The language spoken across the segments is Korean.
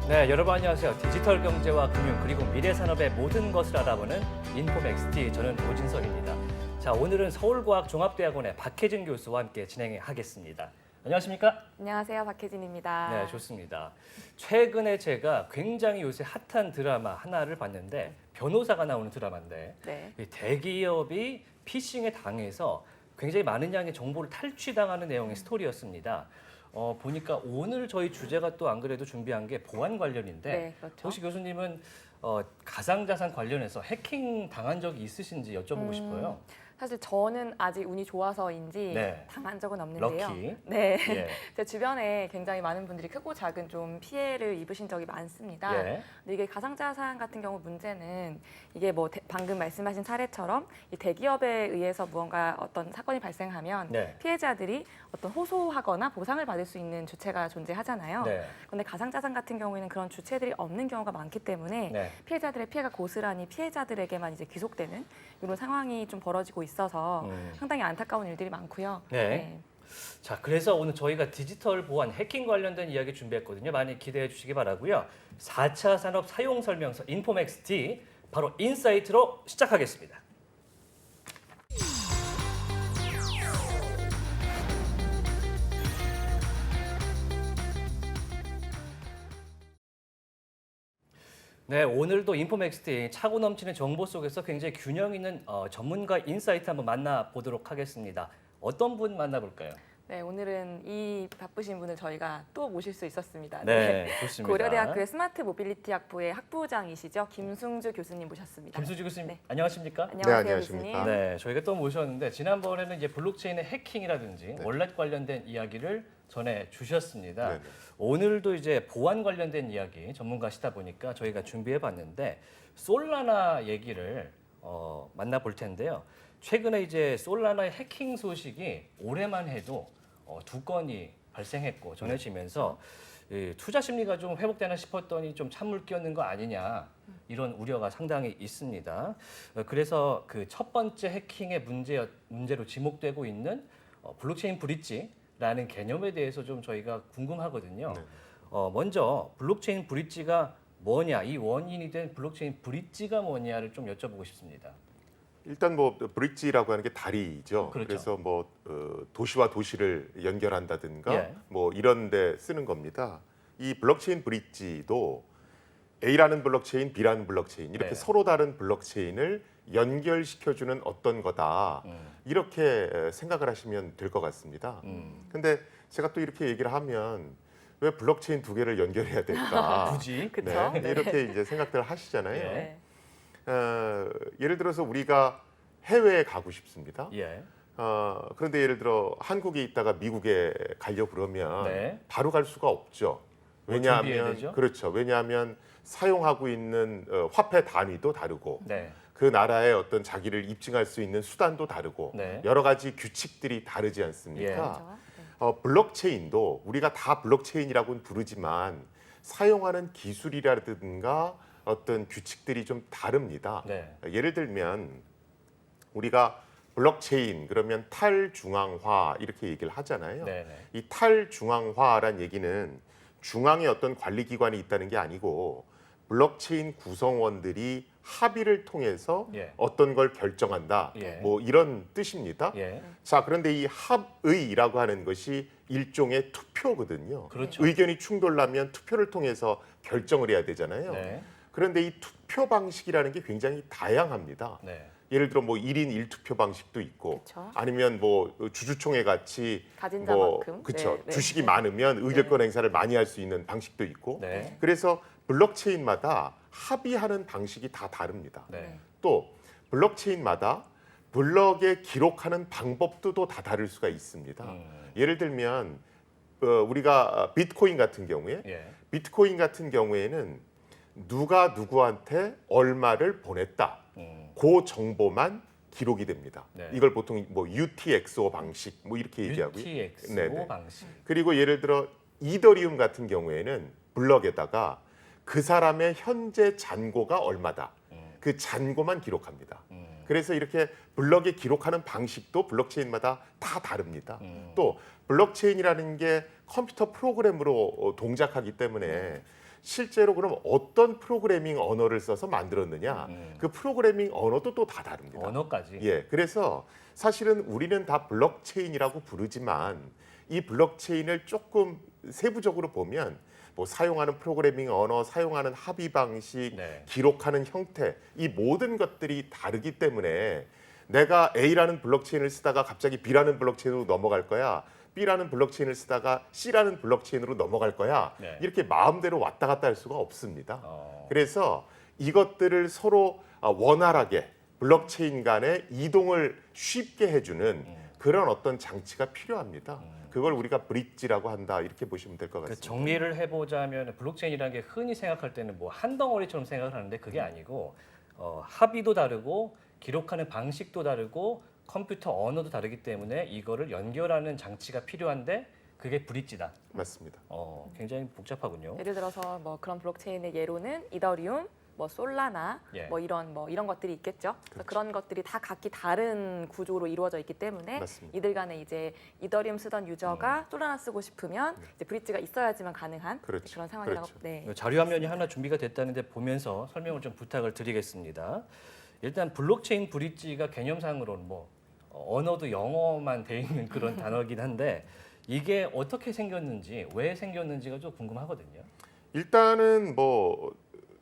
네, 여러분 안녕하세요. 디지털 경제와 금융 그리고 미래 산업의 모든 것을 알아보는 인포맥스티, 저는 오진석입니다. 자, 오늘은 서울과학종합대학원의 박혜진 교수와 함께 진행하겠습니다. 안녕하십니까? 안녕하세요, 박혜진입니다. 네, 좋습니다. 최근에 제가 굉장히 요새 핫한 드라마 하나를 봤는데, 변호사가 나오는 드라마인데, 네. 이 대기업이 피싱에 당해서 굉장히 많은 양의 정보를 탈취당하는 내용의 스토리였습니다. 보니까 오늘 저희 주제가 또 안 그래도 준비한 게 보안 관련인데, 네, 그렇죠. 혹시 교수님은 가상자산 관련해서 해킹 당한 적이 있으신지 여쭤보고 싶어요. 사실 저는 아직 운이 좋아서인지 네. 당한 적은 없는데요. 럭키. 네. 예. 제 주변에 굉장히 많은 분들이 크고 작은 좀 피해를 입으신 적이 많습니다. 예. 근데 이게 가상자산 같은 경우 문제는 이게 뭐 방금 말씀하신 사례처럼 이 대기업에 의해서 무언가 어떤 사건이 발생하면 네. 피해자들이 어떤 호소하거나 보상을 받을 수 있는 주체가 존재하잖아요. 네. 그런데 가상자산 같은 경우에는 그런 주체들이 없는 경우가 많기 때문에 네. 피해자들의 피해가 고스란히 피해자들에게만 이제 귀속되는 이런 상황이 좀 벌어지고 있어서 상당히 안타까운 일들이 많고요. 네. 자, 그래서 오늘 저희가 디지털 보안, 해킹 관련된 이야기 준비했거든요. 많이 기대해 주시기 바라고요. 4차 산업 사용 설명서 인포맥스 D, 바로 인사이트로 시작하겠습니다. 네, 오늘도 인포맥스티 차고 넘치는 정보 속에서 굉장히 균형 있는 전문가 인사이트 한번 만나보도록 하겠습니다. 어떤 분 만나볼까요? 네, 오늘은 이 바쁘신 분을 저희가 또 모실 수 있었습니다. 네, 좋습니다. 고려대학교의 스마트 모빌리티 학부의 학부장이시죠. 김승주 교수님 모셨습니다. 김수지 교수님, 네. 안녕하십니까? 안녕하세요, 안녕하십니까? 교수님. 네, 저희가 또 모셨는데 지난번에는 이제 블록체인의 해킹이라든지 월렛 관련된 이야기를 전해 주셨습니다. 네네. 오늘도 이제 보안 관련된 이야기 전문가시다 보니까 저희가 준비해 봤는데 솔라나 얘기를 만나볼 텐데요. 최근에 이제 솔라나의 해킹 소식이 올해만 해도 2건이 발생했고 전해지면서 이 투자 심리가 좀 회복되나 싶었더니 좀 찬물 끼얹는 거 아니냐 이런 우려가 상당히 있습니다. 그래서 그 첫 번째 해킹의 문제로 지목되고 있는 블록체인 브릿지라는 개념에 대해서 좀 저희가 궁금하거든요. 네. 먼저 블록체인 브릿지가 뭐냐, 이 원인이 된 블록체인 브릿지가 뭐냐를 좀 여쭤보고 싶습니다. 일단 뭐 브릿지라고 하는 게 다리죠. 그렇죠. 그래서 뭐 도시와 도시를 연결한다든가 예. 뭐 이런 데 쓰는 겁니다. 이 블록체인 브릿지도 A라는 블록체인, B라는 블록체인 이렇게 네. 서로 다른 블록체인을 연결시켜주는 어떤 거다. 이렇게 생각을 하시면 될 것 같습니다. 근데 제가 또 이렇게 얘기를 하면 왜 블록체인 두 개를 연결해야 될까? 굳이? 그쵸? 네. 이렇게 이제 생각들 하시잖아요. 예. 네. 예를 들어서 우리가 해외에 가고 싶습니다. 예. 그런데 예를 들어 한국에 있다가 미국에 가려고 그러면 네. 바로 갈 수가 없죠. 준비해야 왜냐하면 되죠? 그렇죠. 왜냐하면 사용하고 있는 화폐 단위도 다르고 네. 그 나라의 어떤 자기를 입증할 수 있는 수단도 다르고 네. 여러 가지 규칙들이 다르지 예. 않습니까? 그렇죠. 블록체인도 우리가 다 블록체인이라고는 부르지만 사용하는 기술이라든가 어떤 규칙들이 좀 다릅니다. 네. 예를 들면 우리가 블록체인 그러면 탈중앙화 이렇게 얘기를 하잖아요. 네네. 이 탈중앙화란 얘기는 중앙에 어떤 관리기관이 있다는 게 아니고 블록체인 구성원들이 합의를 통해서 예. 어떤 걸 결정한다. 예. 뭐 이런 뜻입니다. 예. 자, 그런데 이 합의라고 하는 것이 일종의 투표거든요. 그렇죠. 의견이 충돌나면 투표를 통해서 결정을 해야 되잖아요. 네. 그런데 이 투표 방식이라는 게 굉장히 다양합니다. 네. 예를 들어 뭐 1인 1투표 방식도 있고 그쵸. 아니면 뭐 주주총회 같이 가진 뭐 자만큼. 그쵸. 네, 네. 주식이 많으면 의결권 행사를 많이 할 수 있는 방식도 있고 네. 그래서 블록체인마다 합의하는 방식이 다 다릅니다. 네. 또 블록체인마다 블록에 기록하는 방법도 또 다 다를 수가 있습니다. 예를 들면 우리가 비트코인 같은 경우에 예. 비트코인 같은 경우에는 누가 누구한테 얼마를 보냈다. 그 정보만 기록이 됩니다. 네. 이걸 보통 뭐 UTXO 방식 뭐 이렇게 얘기하고요. UTXO 네네. 방식. 그리고 예를 들어 이더리움 같은 경우에는 블럭에다가 그 사람의 현재 잔고가 얼마다. 그 잔고만 기록합니다. 그래서 이렇게 블럭에 기록하는 방식도 블록체인마다 다 다릅니다. 또 블록체인이라는 게 컴퓨터 프로그램으로 동작하기 때문에 실제로 그럼 어떤 프로그래밍 언어를 써서 만들었느냐? 그 프로그래밍 언어도 또 다 다릅니다. 언어까지. 예, 그래서 사실은 우리는 다 블록체인이라고 부르지만 이 블록체인을 조금 세부적으로 보면 뭐 사용하는 프로그래밍 언어, 사용하는 합의 방식, 네. 기록하는 형태 이 모든 것들이 다르기 때문에 내가 A라는 블록체인을 쓰다가 갑자기 B라는 블록체인으로 넘어갈 거야. B라는 블록체인을 쓰다가 C라는 블록체인으로 넘어갈 거야. 네. 이렇게 마음대로 왔다 갔다 할 수가 없습니다. 어. 그래서 이것들을 서로 원활하게 블록체인 간의 이동을 쉽게 해주는 그런 어떤 장치가 필요합니다. 그걸 우리가 브릿지라고 한다 이렇게 보시면 될 것 그 같습니다. 정리를 해보자면 블록체인이라는 게 흔히 생각할 때는 뭐 한 덩어리처럼 생각을 하는데 그게 아니고 합의도 다르고 기록하는 방식도 다르고 컴퓨터 언어도 다르기 때문에 이거를 연결하는 장치가 필요한데 그게 브릿지다. 맞습니다. 굉장히 복잡하군요. 예를 들어서 뭐 그런 블록체인의 예로는 이더리움, 뭐 솔라나, 예. 뭐 이런 것들이 있겠죠. 그래서 그렇죠. 그런 것들이 다 각기 다른 구조로 이루어져 있기 때문에 맞습니다. 이들 간에 이제 이더리움 쓰던 유저가 솔라나 쓰고 싶으면 이제 브릿지가 있어야지만 가능한 그렇죠. 그런 상황이라고. 그렇죠. 네. 자료 화면이 하나 준비가 됐다는데 보면서 설명을 좀 부탁을 드리겠습니다. 일단 블록체인 브릿지가 개념상으로는 뭐 언어도 영어만 돼 있는 그런 단어긴 한데 이게 어떻게 생겼는지 왜 생겼는지가 좀 궁금하거든요. 일단은 뭐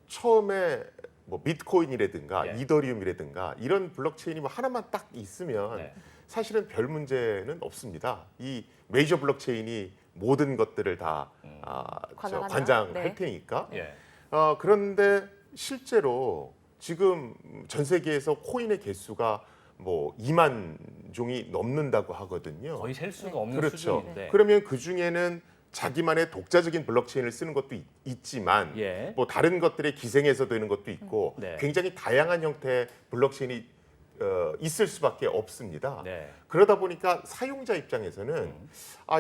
처음에 뭐 비트코인이라든가 예. 이더리움이라든가 이런 블록체인이 뭐 하나만 딱 있으면 네. 사실은 별 문제는 없습니다. 이 메이저 블록체인이 모든 것들을 다 관할한다? 관장할 네. 테니까. 예. 그런데 실제로 지금 전 세계에서 코인의 개수가 뭐 2만 종이 넘는다고 하거든요. 거의 셀 수가 네. 없는 그렇죠. 수준인데. 그러면 그 중에는 자기만의 독자적인 블록체인을 쓰는 것도 있지만 예. 뭐 다른 것들의 기생해서 되는 것도 있고 네. 굉장히 다양한 형태의 블록체인이 있을 수밖에 없습니다. 네. 그러다 보니까 사용자 입장에서는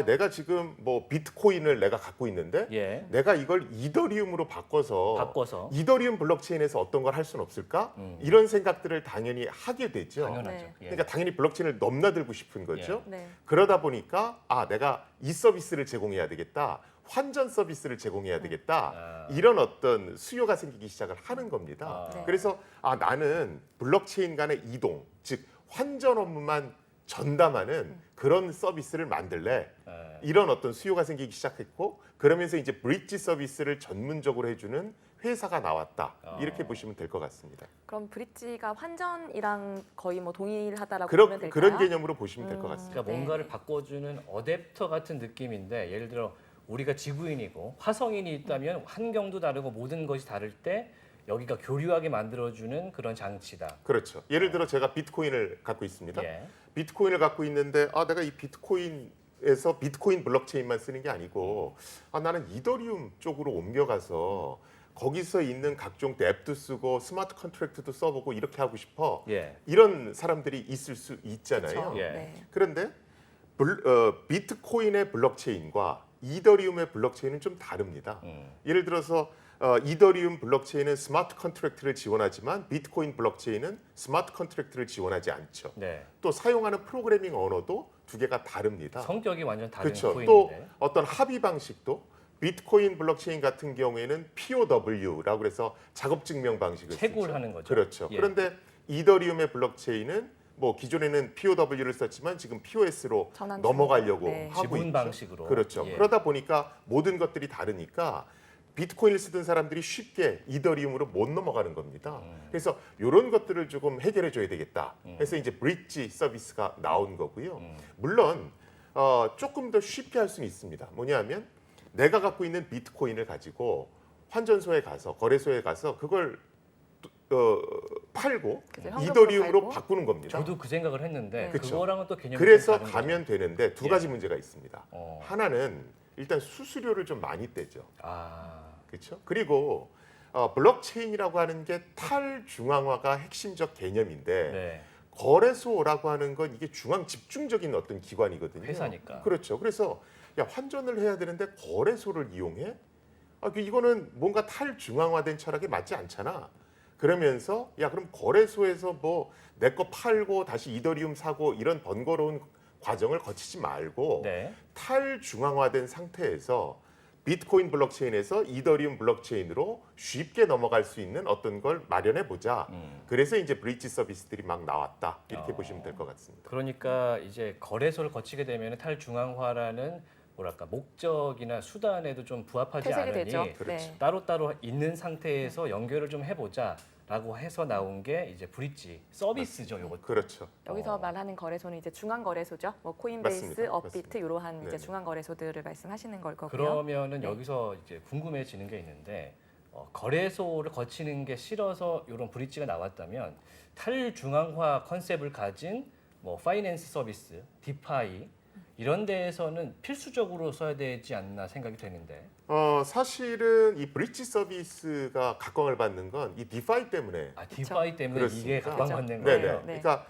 내가 지금 뭐 비트코인을 내가 갖고 있는데 예. 내가 이걸 이더리움으로 바꿔서 이더리움 블록체인에서 어떤 걸 할 수는 없을까? 이런 생각들을 당연히 하게 되죠. 당연하죠. 네. 예. 그러니까 당연히 블록체인을 넘나들고 싶은 거죠. 네. 그러다 보니까 내가 이 서비스를 제공해야 되겠다. 환전 서비스를 제공해야 되겠다. 이런 어떤 수요가 생기기 시작을 하는 겁니다. 네. 그래서 나는 블록체인 간의 이동, 즉 환전 업무만 전담하는 그런 서비스를 만들래. 예. 이런 어떤 수요가 생기기 시작했고 그러면서 이제 브릿지 서비스를 전문적으로 해주는 회사가 나왔다. 이렇게 보시면 될 것 같습니다. 그럼 브릿지가 환전이랑 거의 뭐 동일하다라고 보면 될까요? 그런 개념으로 보시면 될 것 같습니다. 그러니까 네. 뭔가를 바꿔주는 어댑터 같은 느낌인데 예를 들어 우리가 지구인이고 화성인이 있다면 환경도 다르고 모든 것이 다를 때 여기가 교류하게 만들어주는 그런 장치다. 그렇죠. 예를 들어 제가 비트코인을 갖고 있습니다. 예. 비트코인을 갖고 있는데 내가 이 비트코인에서 비트코인 블록체인만 쓰는 게 아니고 나는 이더리움 쪽으로 옮겨가서 거기서 있는 각종 앱도 쓰고 스마트 컨트랙트도 써보고 이렇게 하고 싶어. 예. 이런 사람들이 있을 수 있잖아요. 그렇죠. 예. 네. 그런데 비트코인의 블록체인과 이더리움의 블록체인은 좀 다릅니다. 예를 들어서 이더리움 블록체인은 스마트 컨트랙트를 지원하지만 비트코인 블록체인은 스마트 컨트랙트를 지원하지 않죠. 네. 또 사용하는 프로그래밍 언어도 두 개가 다릅니다. 성격이 완전 다른 그렇죠. 또 코인인데. 어떤 합의 방식도 비트코인 블록체인 같은 경우에는 POW라고 그래서 작업 증명 방식을 채굴 쓰죠. 하는 거죠. 그렇죠. 예. 그런데 이더리움의 블록체인은 뭐 기존에는 POW를 썼지만 지금 POS로 전환 넘어가려고 네. 하고 지분 있죠. 방식으로. 그렇죠. 예. 그러다 보니까 모든 것들이 다르니까 비트코인을 쓰던 사람들이 쉽게 이더리움으로 못 넘어가는 겁니다. 그래서 이런 것들을 조금 해결해 줘야 되겠다. 그래서 이제 브릿지 서비스가 나온 거고요. 물론 조금 더 쉽게 할 수는 있습니다. 뭐냐면 내가 갖고 있는 비트코인을 가지고 환전소에 가서 거래소에 가서 그걸 팔고 그죠, 현금으로 이더리움으로 팔고. 바꾸는 겁니다. 저도 그 생각을 했는데 네. 그쵸. 그거랑은 또 개념이 그래서 좀 다른 가면 거죠. 되는데 두 예. 가지 문제가 있습니다. 어. 하나는 일단 수수료를 좀 많이 떼죠. 아. 그렇죠? 그리고 블록체인이라고 하는 게 탈중앙화가 핵심적 개념인데 네. 거래소라고 하는 건 이게 중앙 집중적인 어떤 기관이거든요. 회사니까. 그렇죠. 그래서 환전을 해야 되는데 거래소를 이용해? 이거는 뭔가 탈중앙화된 철학에 맞지 않잖아. 그러면서 그럼 거래소에서 뭐 내 거 팔고 다시 이더리움 사고 이런 번거로운 과정을 거치지 말고 네. 탈중앙화된 상태에서 비트코인 블록체인에서 이더리움 블록체인으로 쉽게 넘어갈 수 있는 어떤 걸 마련해 보자. 그래서 이제 브릿지 서비스들이 막 나왔다. 이렇게 보시면 될 것 같습니다. 그러니까 이제 거래소를 거치게 되면 탈중앙화라는 뭐랄까 목적이나 수단에도 좀 부합하지 퇴색이 않으니 되죠. 그렇지. 네. 따로따로 있는 상태에서 연결을 좀 해보자라고 해서 나온 게 이제 브릿지 서비스죠, 요것도. 그렇죠. 여기서 말하는 거래소는 이제 중앙 거래소죠. 뭐 코인베이스, 맞습니다. 업비트 맞습니다. 이러한 이제 네네. 중앙 거래소들을 말씀하시는 걸 거고요. 그러면은 네. 여기서 이제 궁금해지는 게 있는데 거래소를 거치는 게 싫어서 이런 브릿지가 나왔다면 탈중앙화 컨셉을 가진 뭐 파이낸스 서비스, 디파이 이런 데에서는 필수적으로 써야 되지 않나 생각이 되는데. 사실은 이 브릿지 서비스가 각광을 받는 건 이 디파이 때문에. 아, 디파이 때문에 이게 그렇습니까? 각광받는 네네. 거예요. 네. 그러니까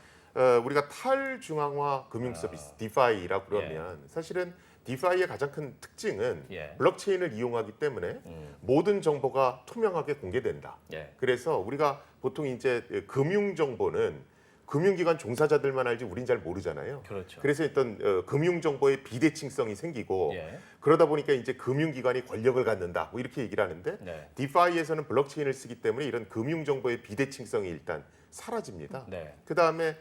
우리가 탈중앙화 금융 서비스 디파이라고 그러면 사실은 디파이의 가장 큰 특징은 예. 블록체인을 이용하기 때문에 모든 정보가 투명하게 공개된다. 예. 그래서 우리가 보통 이제 금융 정보는 금융기관 종사자들만 알지 우린 잘 모르잖아요. 그렇죠. 그래서 일단 금융 정보의 비대칭성이 생기고 예. 그러다 보니까 이제 금융기관이 권력을 갖는다. 뭐 이렇게 얘기를 하는데 네. 디파이에서는 블록체인을 쓰기 때문에 이런 금융 정보의 비대칭성이 일단 사라집니다. 네. 그 다음에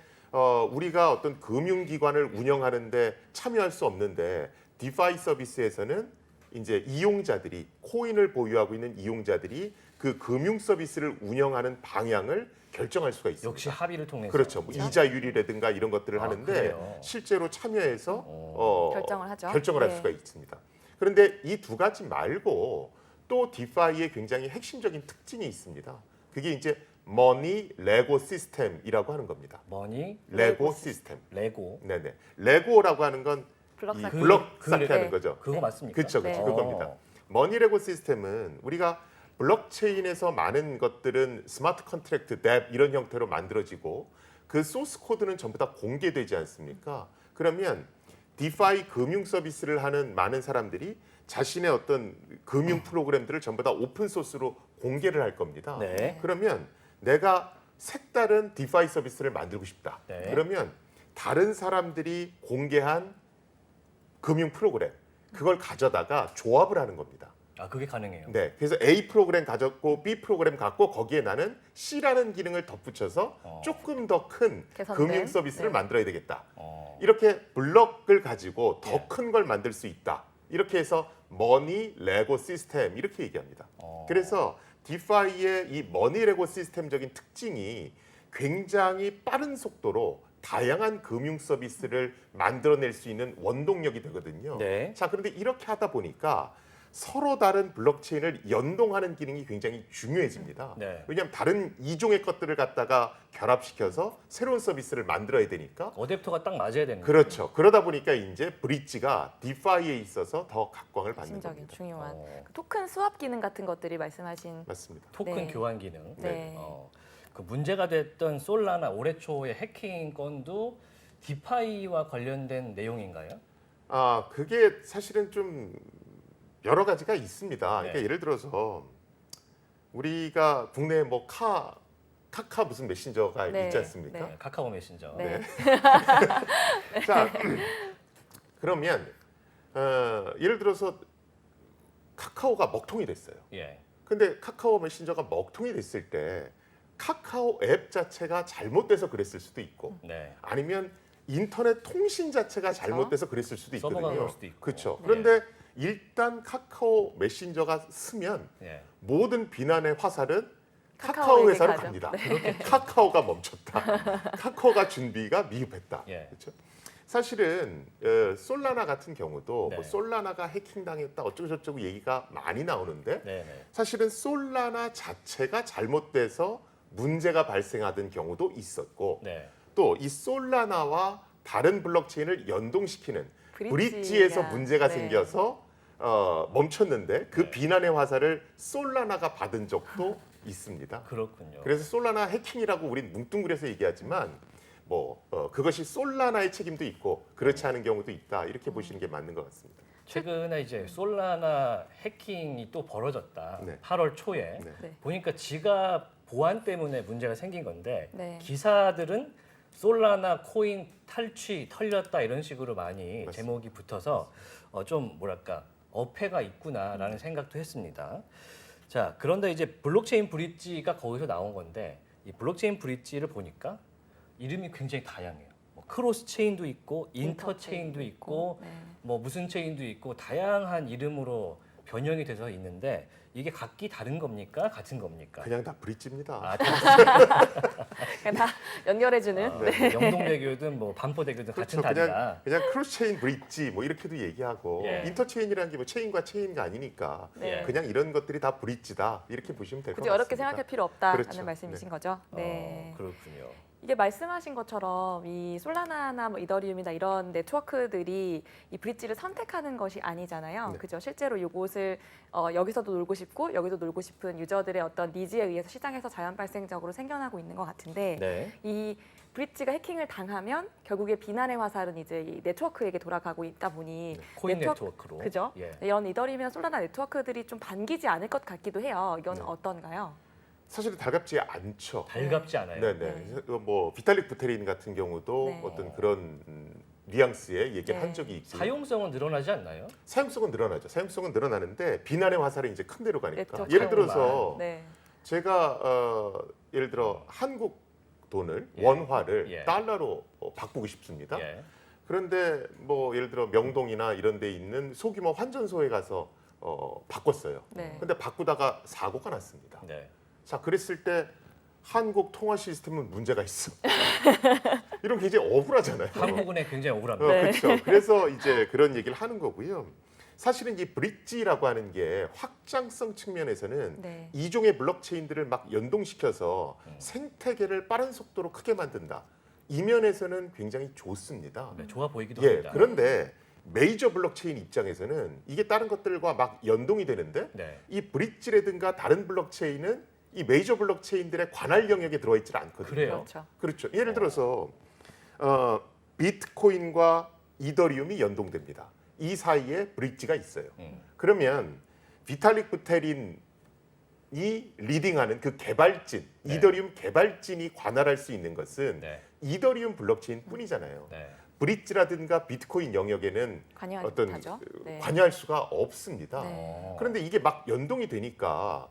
우리가 어떤 금융기관을 운영하는데 참여할 수 없는데 디파이 서비스에서는 이제 이용자들이 코인을 보유하고 있는 이용자들이 그 금융 서비스를 운영하는 방향을 결정할 수가 있습니다. 역시 합의를 통해서. 그렇죠. 뭐 이자율이라든가 이런 것들을 아, 하는데 그래요? 실제로 참여해서 결정을 하죠. 결정을 할 네. 수가 있습니다. 그런데 이 두 가지 말고 또 디파이의 굉장히 핵심적인 특징이 있습니다. 그게 이제 머니 레고 시스템이라고 하는 겁니다. 머니, 레고 시스템. 레고. 네네. 레고라고 하는 건 블럭 이 쌓기. 블럭 그 쌓기 레- 하는 거죠. 그거 맞습니까? 그렇죠, 네. 그렇죠. 그겁니다. 머니 레고 시스템은 우리가 블록체인에서 많은 것들은 스마트 컨트랙트, 뎁 이런 형태로 만들어지고 그 소스 코드는 전부 다 공개되지 않습니까? 그러면 디파이 금융 서비스를 하는 많은 사람들이 자신의 어떤 금융 프로그램들을 전부 다 오픈 소스로 공개를 할 겁니다. 네. 그러면 내가 색다른 디파이 서비스를 만들고 싶다. 네. 그러면 다른 사람들이 공개한 금융 프로그램 그걸 가져다가 조합을 하는 겁니다. 아, 그게 가능해요. 네, 그래서 A 프로그램 가졌고 B 프로그램 갖고 거기에 나는 C라는 기능을 덧붙여서 조금 더 큰 개선된, 금융 서비스를 네. 만들어야 되겠다. 이렇게 이렇게 블럭을 가지고 더 예. 큰 걸 만들 수 있다. 이렇게 해서 머니 레고 시스템 이렇게 얘기합니다. 그래서 디파이의 이 머니 레고 시스템적인 특징이 굉장히 빠른 속도로 다양한 금융 서비스를 만들어낼 수 있는 원동력이 되거든요. 네. 자, 그런데 이렇게 하다 보니까 서로 다른 블록체인을 연동하는 기능이 굉장히 중요해집니다. 네. 왜냐하면 다른 이종의 것들을 갖다가 결합시켜서 새로운 서비스를 만들어야 되니까. 어댑터가 딱 맞아야 되는 거예요. 그렇죠. 그러다 보니까 이제 브릿지가 디파이에 있어서 더 각광을 받는 핵심적인 겁니다. 중요한 어. 그 토큰 스왑 기능 같은 것들이 말씀하신 맞습니다. 토큰 네. 교환 기능. 네. 그 문제가 됐던 솔라나 올해 초의 해킹 건도 디파이와 관련된 내용인가요? 아, 그게 사실은 좀 여러 가지가 있습니다. 그러니까 네. 예를 들어서 우리가 국내에 뭐 카카 무슨 메신저가 네. 있지 않습니까? 네. 카카오 메신저. 네. 자, 그러면 예를 들어서 카카오가 먹통이 됐어요. 예. 근데 카카오 메신저가 먹통이 됐을 때 카카오 앱 자체가 잘못돼서 그랬을 수도 있고 네. 아니면 인터넷 통신 자체가 그쵸. 잘못돼서 그랬을 수도 서버가 있거든요. 그럴 수도 있고. 그렇죠. 네. 그런데 일단 카카오 메신저가 쓰면 예. 모든 비난의 화살은 카카오 카카오에게 회사로 가죠. 갑니다. 네. 카카오가 멈췄다. 카카오가 준비가 미흡했다. 예. 그렇죠. 사실은 솔라나 같은 경우도 네. 뭐 솔라나가 해킹당했다 어쩌고 저쩌고 얘기가 많이 나오는데 네. 네. 사실은 솔라나 자체가 잘못돼서 문제가 발생하던 경우도 있었고 네. 또 이 솔라나와 다른 블록체인을 연동시키는 브릿지가- 브릿지에서 문제가 네. 생겨서 멈췄는데 그 네. 비난의 화살을 솔라나가 받은 적도 있습니다. 그렇군요. 그래서 솔라나 해킹이라고 우린 뭉뚱그려서 얘기하지만 뭐 그것이 솔라나의 책임도 있고 그렇지 않은 경우도 있다 이렇게 보시는 게 맞는 것 같습니다. 최근에 이제 솔라나 해킹이 또 벌어졌다. 네. 8월 초에 네. 네. 보니까 지갑 보안 때문에 문제가 생긴 건데 네. 기사들은 솔라나 코인 탈취 털렸다 이런 식으로 많이 맞습니다. 제목이 붙어서 좀 뭐랄까 어폐가 있구나라는 생각도 했습니다. 자, 그런데 이제 블록체인 브릿지가 거기서 나온 건데 이 블록체인 브릿지를 보니까 이름이 굉장히 다양해요. 뭐 크로스 체인도 있고 인터 체인도 있고 네. 뭐 무슨 체인도 있고 다양한 이름으로 변형이 돼서 있는데 이게 각기 다른 겁니까? 같은 겁니까? 그냥 다 브릿지입니다. 아, 그냥 다 연결해주는. 아, 네. 영동대교든 뭐 반포대교든 그렇죠. 같은 다리다. 그냥 크로스 체인 브릿지 뭐 이렇게도 얘기하고 예. 인터 체인이라는 게 뭐 체인과 체인가 아니니까 네. 그냥 이런 것들이 다 브릿지다 이렇게 보시면 될 것 굳이 같습니다. 어렵게 생각할 필요 없다라는 그렇죠. 말씀이신 거죠. 네. 그렇군요. 이게 말씀하신 것처럼 이 솔라나나 뭐 이더리움이나 이런 네트워크들이 이 브릿지를 선택하는 것이 아니잖아요. 네. 그죠? 실제로 이곳을 여기서도 놀고 싶고 여기도 놀고 싶은 유저들의 어떤 니즈에 의해서 시장에서 자연 발생적으로 생겨나고 있는 것 같은데 네. 이 브릿지가 해킹을 당하면 결국에 비난의 화살은 이제 이 네트워크에게 돌아가고 있다 보니 코인 네트워크로. 그죠? 예. 이런 이더리움이나 솔라나 네트워크들이 좀 반기지 않을 것 같기도 해요. 이건 네. 어떤가요? 사실은 달갑지 않죠. 달갑지 않아요. 네네. 뭐 비탈릭 부테린 같은 경우도 네. 어떤 그런 뉘앙스의 얘기를 네. 한 적이 있고 사용성은 늘어나지 않나요? 사용성은 늘어나죠. 사용성은 늘어나는데 비난의 화살이 이제 큰 데로 가니까. 네트워크 예를 들어서 네. 제가 예를 들어 한국 돈을 예. 원화를 예. 달러로 바꾸고 싶습니다. 예. 그런데 뭐 예를 들어 명동이나 이런 데 있는 소규모 환전소에 가서 바꿨어요. 네. 근데 바꾸다가 사고가 났습니다. 네. 자, 그랬을 때 한국 통화 시스템은 문제가 있어. 이런 게 이제 억울하잖아요. 한국은행 굉장히 억울합니다. 네. 그렇죠. 그래서 이제 그런 얘기를 하는 거고요. 사실은 이 브릿지라고 하는 게 확장성 측면에서는 네. 이종의 블록체인들을 막 연동시켜서 생태계를 빠른 속도로 크게 만든다. 이 면에서는 굉장히 좋습니다. 네, 좋아 보이기도 예, 합니다. 그런데 메이저 블록체인 입장에서는 이게 다른 것들과 막 연동이 되는데 네. 이 브릿지라든가 다른 블록체인은 이 메이저 블록체인들의 관할 영역에 들어와 있지 않거든요. 그래요? 그렇죠. 그렇죠. 예를 들어서 비트코인과 이더리움이 연동됩니다. 이 사이에 브릿지가 있어요. 그러면 비탈릭 부테린이 리딩하는 그 개발진, 네. 이더리움 개발진이 관할할 수 있는 것은 네. 이더리움 블록체인뿐이잖아요. 네. 브릿지라든가 비트코인 영역에는 관여하지 어떤 못하죠. 네. 관여할 수가 없습니다. 네. 그런데 이게 막 연동이 되니까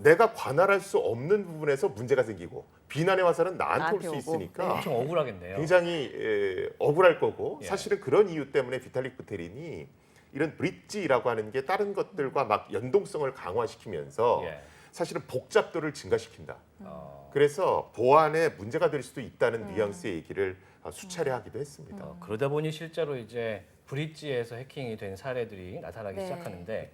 내가 관할할 수 없는 부분에서 문제가 생기고 비난의 화살은 나한테 올 나한테 수 오고. 있으니까 엄청 억울하겠네요. 굉장히 억울할 거고 예. 사실은 그런 이유 때문에 비탈릭 부테린이 이런 브릿지라고 하는 게 다른 것들과 막 연동성을 강화시키면서 예. 사실은 복잡도를 증가시킨다. 어, 그래서 보안에 문제가 될 수도 있다는 뉘앙스의 얘기를 수차례 하기도 했습니다. 그러다 보니 실제로 이제 브릿지에서 해킹이 된 사례들이 나타나기 네. 시작하는데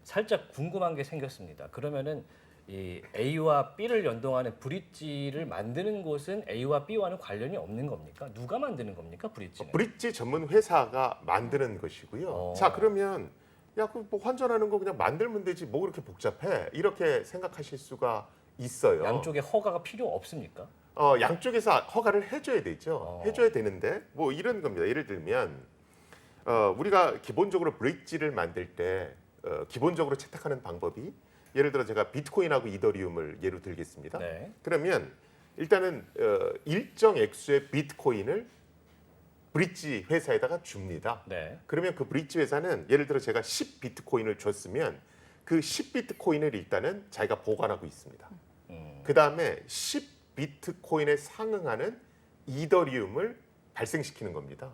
살짝 궁금한 게 생겼습니다. 그러면은 이 A와 B를 연동하는 브릿지를 만드는 곳은 A와 B와는 관련이 없는 겁니까? 누가 만드는 겁니까, 브릿지는? 브릿지 전문 회사가 만드는 것이고요. 어. 자, 그러면 야, 그 뭐 환전하는 거 그냥 만들면 되지 뭐 그렇게 복잡해? 이렇게 생각하실 수가 있어요. 양쪽에 허가가 필요 없습니까? 양쪽에서 허가를 해줘야 되죠. 해줘야 되는데 뭐 이런 겁니다. 예를 들면 우리가 기본적으로 브릿지를 만들 때 기본적으로 채택하는 방법이 예를 들어 제가 비트코인하고 이더리움을 예로 들겠습니다. 네. 그러면 일단은 일정 액수의 비트코인을 브릿지 회사에다가 줍니다. 네. 그러면 그 브릿지 회사는 예를 들어 제가 10 비트코인을 줬으면 그 10 비트코인을 일단은 자기가 보관하고 있습니다. 그 다음에 10 비트코인에 상응하는 이더리움을 발생시키는 겁니다.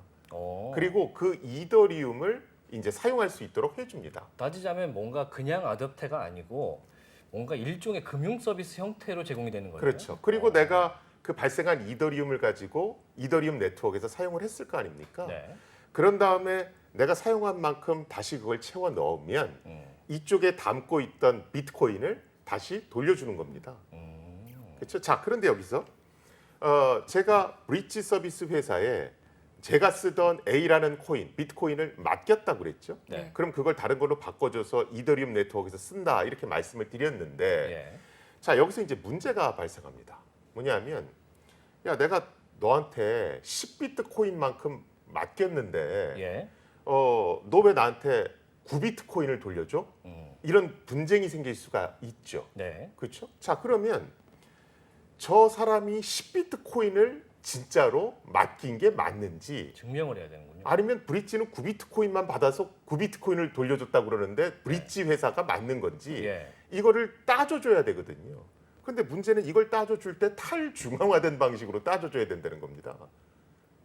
그리고 그 이더리움을 이제 사용할 수 있도록 해줍니다. 따지자면 뭔가 그냥 아답테가 아니고 뭔가 일종의 금융 서비스 형태로 제공이 되는 거예요. 그렇죠. 그리고 내가 그 발생한 이더리움을 가지고 이더리움 네트워크에서 사용을 했을 거 아닙니까? 네. 그런 다음에 내가 사용한 만큼 다시 그걸 채워 넣으면 이쪽에 담고 있던 비트코인을 다시 돌려주는 겁니다. 그렇죠. 자, 그런데 여기서 제가 브릿지 서비스 회사에 제가 쓰던 A라는 코인, 비트코인을 맡겼다고 그랬죠. 네. 그럼 그걸 다른 걸로 바꿔줘서 이더리움 네트워크에서 쓴다 이렇게 말씀을 드렸는데 예. 자, 여기서 이제 문제가 발생합니다. 뭐냐면 야, 내가 너한테 10비트코인만큼 맡겼는데 예. 너 왜 나한테 9비트코인을 돌려줘? 이런 분쟁이 생길 수가 있죠. 네. 그렇죠? 자, 그러면 저 사람이 10비트코인을 진짜로 맡긴 게 맞는지, 증명을 해야 되는군요. 아니면 브릿지는 9비트코인만 받아서 9비트코인을 돌려줬다고 그러는데 브릿지 회사가 맞는 건지 예. 이거를 따져줘야 되거든요. 근데 문제는 이걸 따져줄 때 탈중앙화된 방식으로 따져줘야 된다는 겁니다.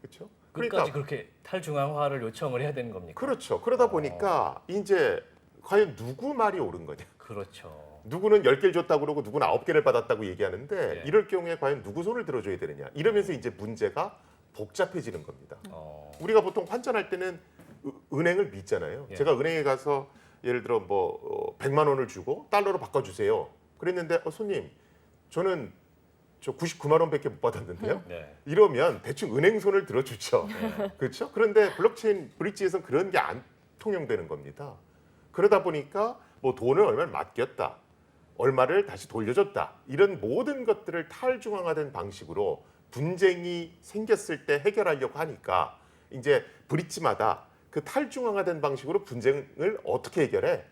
그렇죠? 끝까지 그렇게 탈중앙화를 요청을 해야 되는 겁니까? 그렇죠. 그러다 보니까 이제 과연 누구 말이 옳은 거냐. 그렇죠. 누구는 10개를 줬다고 그러고 누구는 9개를 받았다고 얘기하는데 예. 이럴 경우에 과연 누구 손을 들어줘야 되느냐. 이러면서 이제 문제가 복잡해지는 겁니다. 우리가 보통 환전할 때는 은행을 믿잖아요. 예. 제가 은행에 가서 예를 들어 뭐 100만 원을 주고 달러로 바꿔주세요. 그랬는데 손님 저는 저 99만 원밖에 못 받았는데요. 네. 이러면 대충 은행 손을 들어주죠. 네. 그렇죠? 그런데 블록체인 브릿지에서는 그런 게 안 통용되는 겁니다. 그러다 보니까 뭐 돈을 얼마를 맡겼다, 얼마를 다시 돌려줬다 이런 모든 것들을 탈중앙화된 방식으로 분쟁이 생겼을 때 해결하려고 하니까 이제 브릿지마다 그 탈중앙화된 방식으로 분쟁을 어떻게 해결해?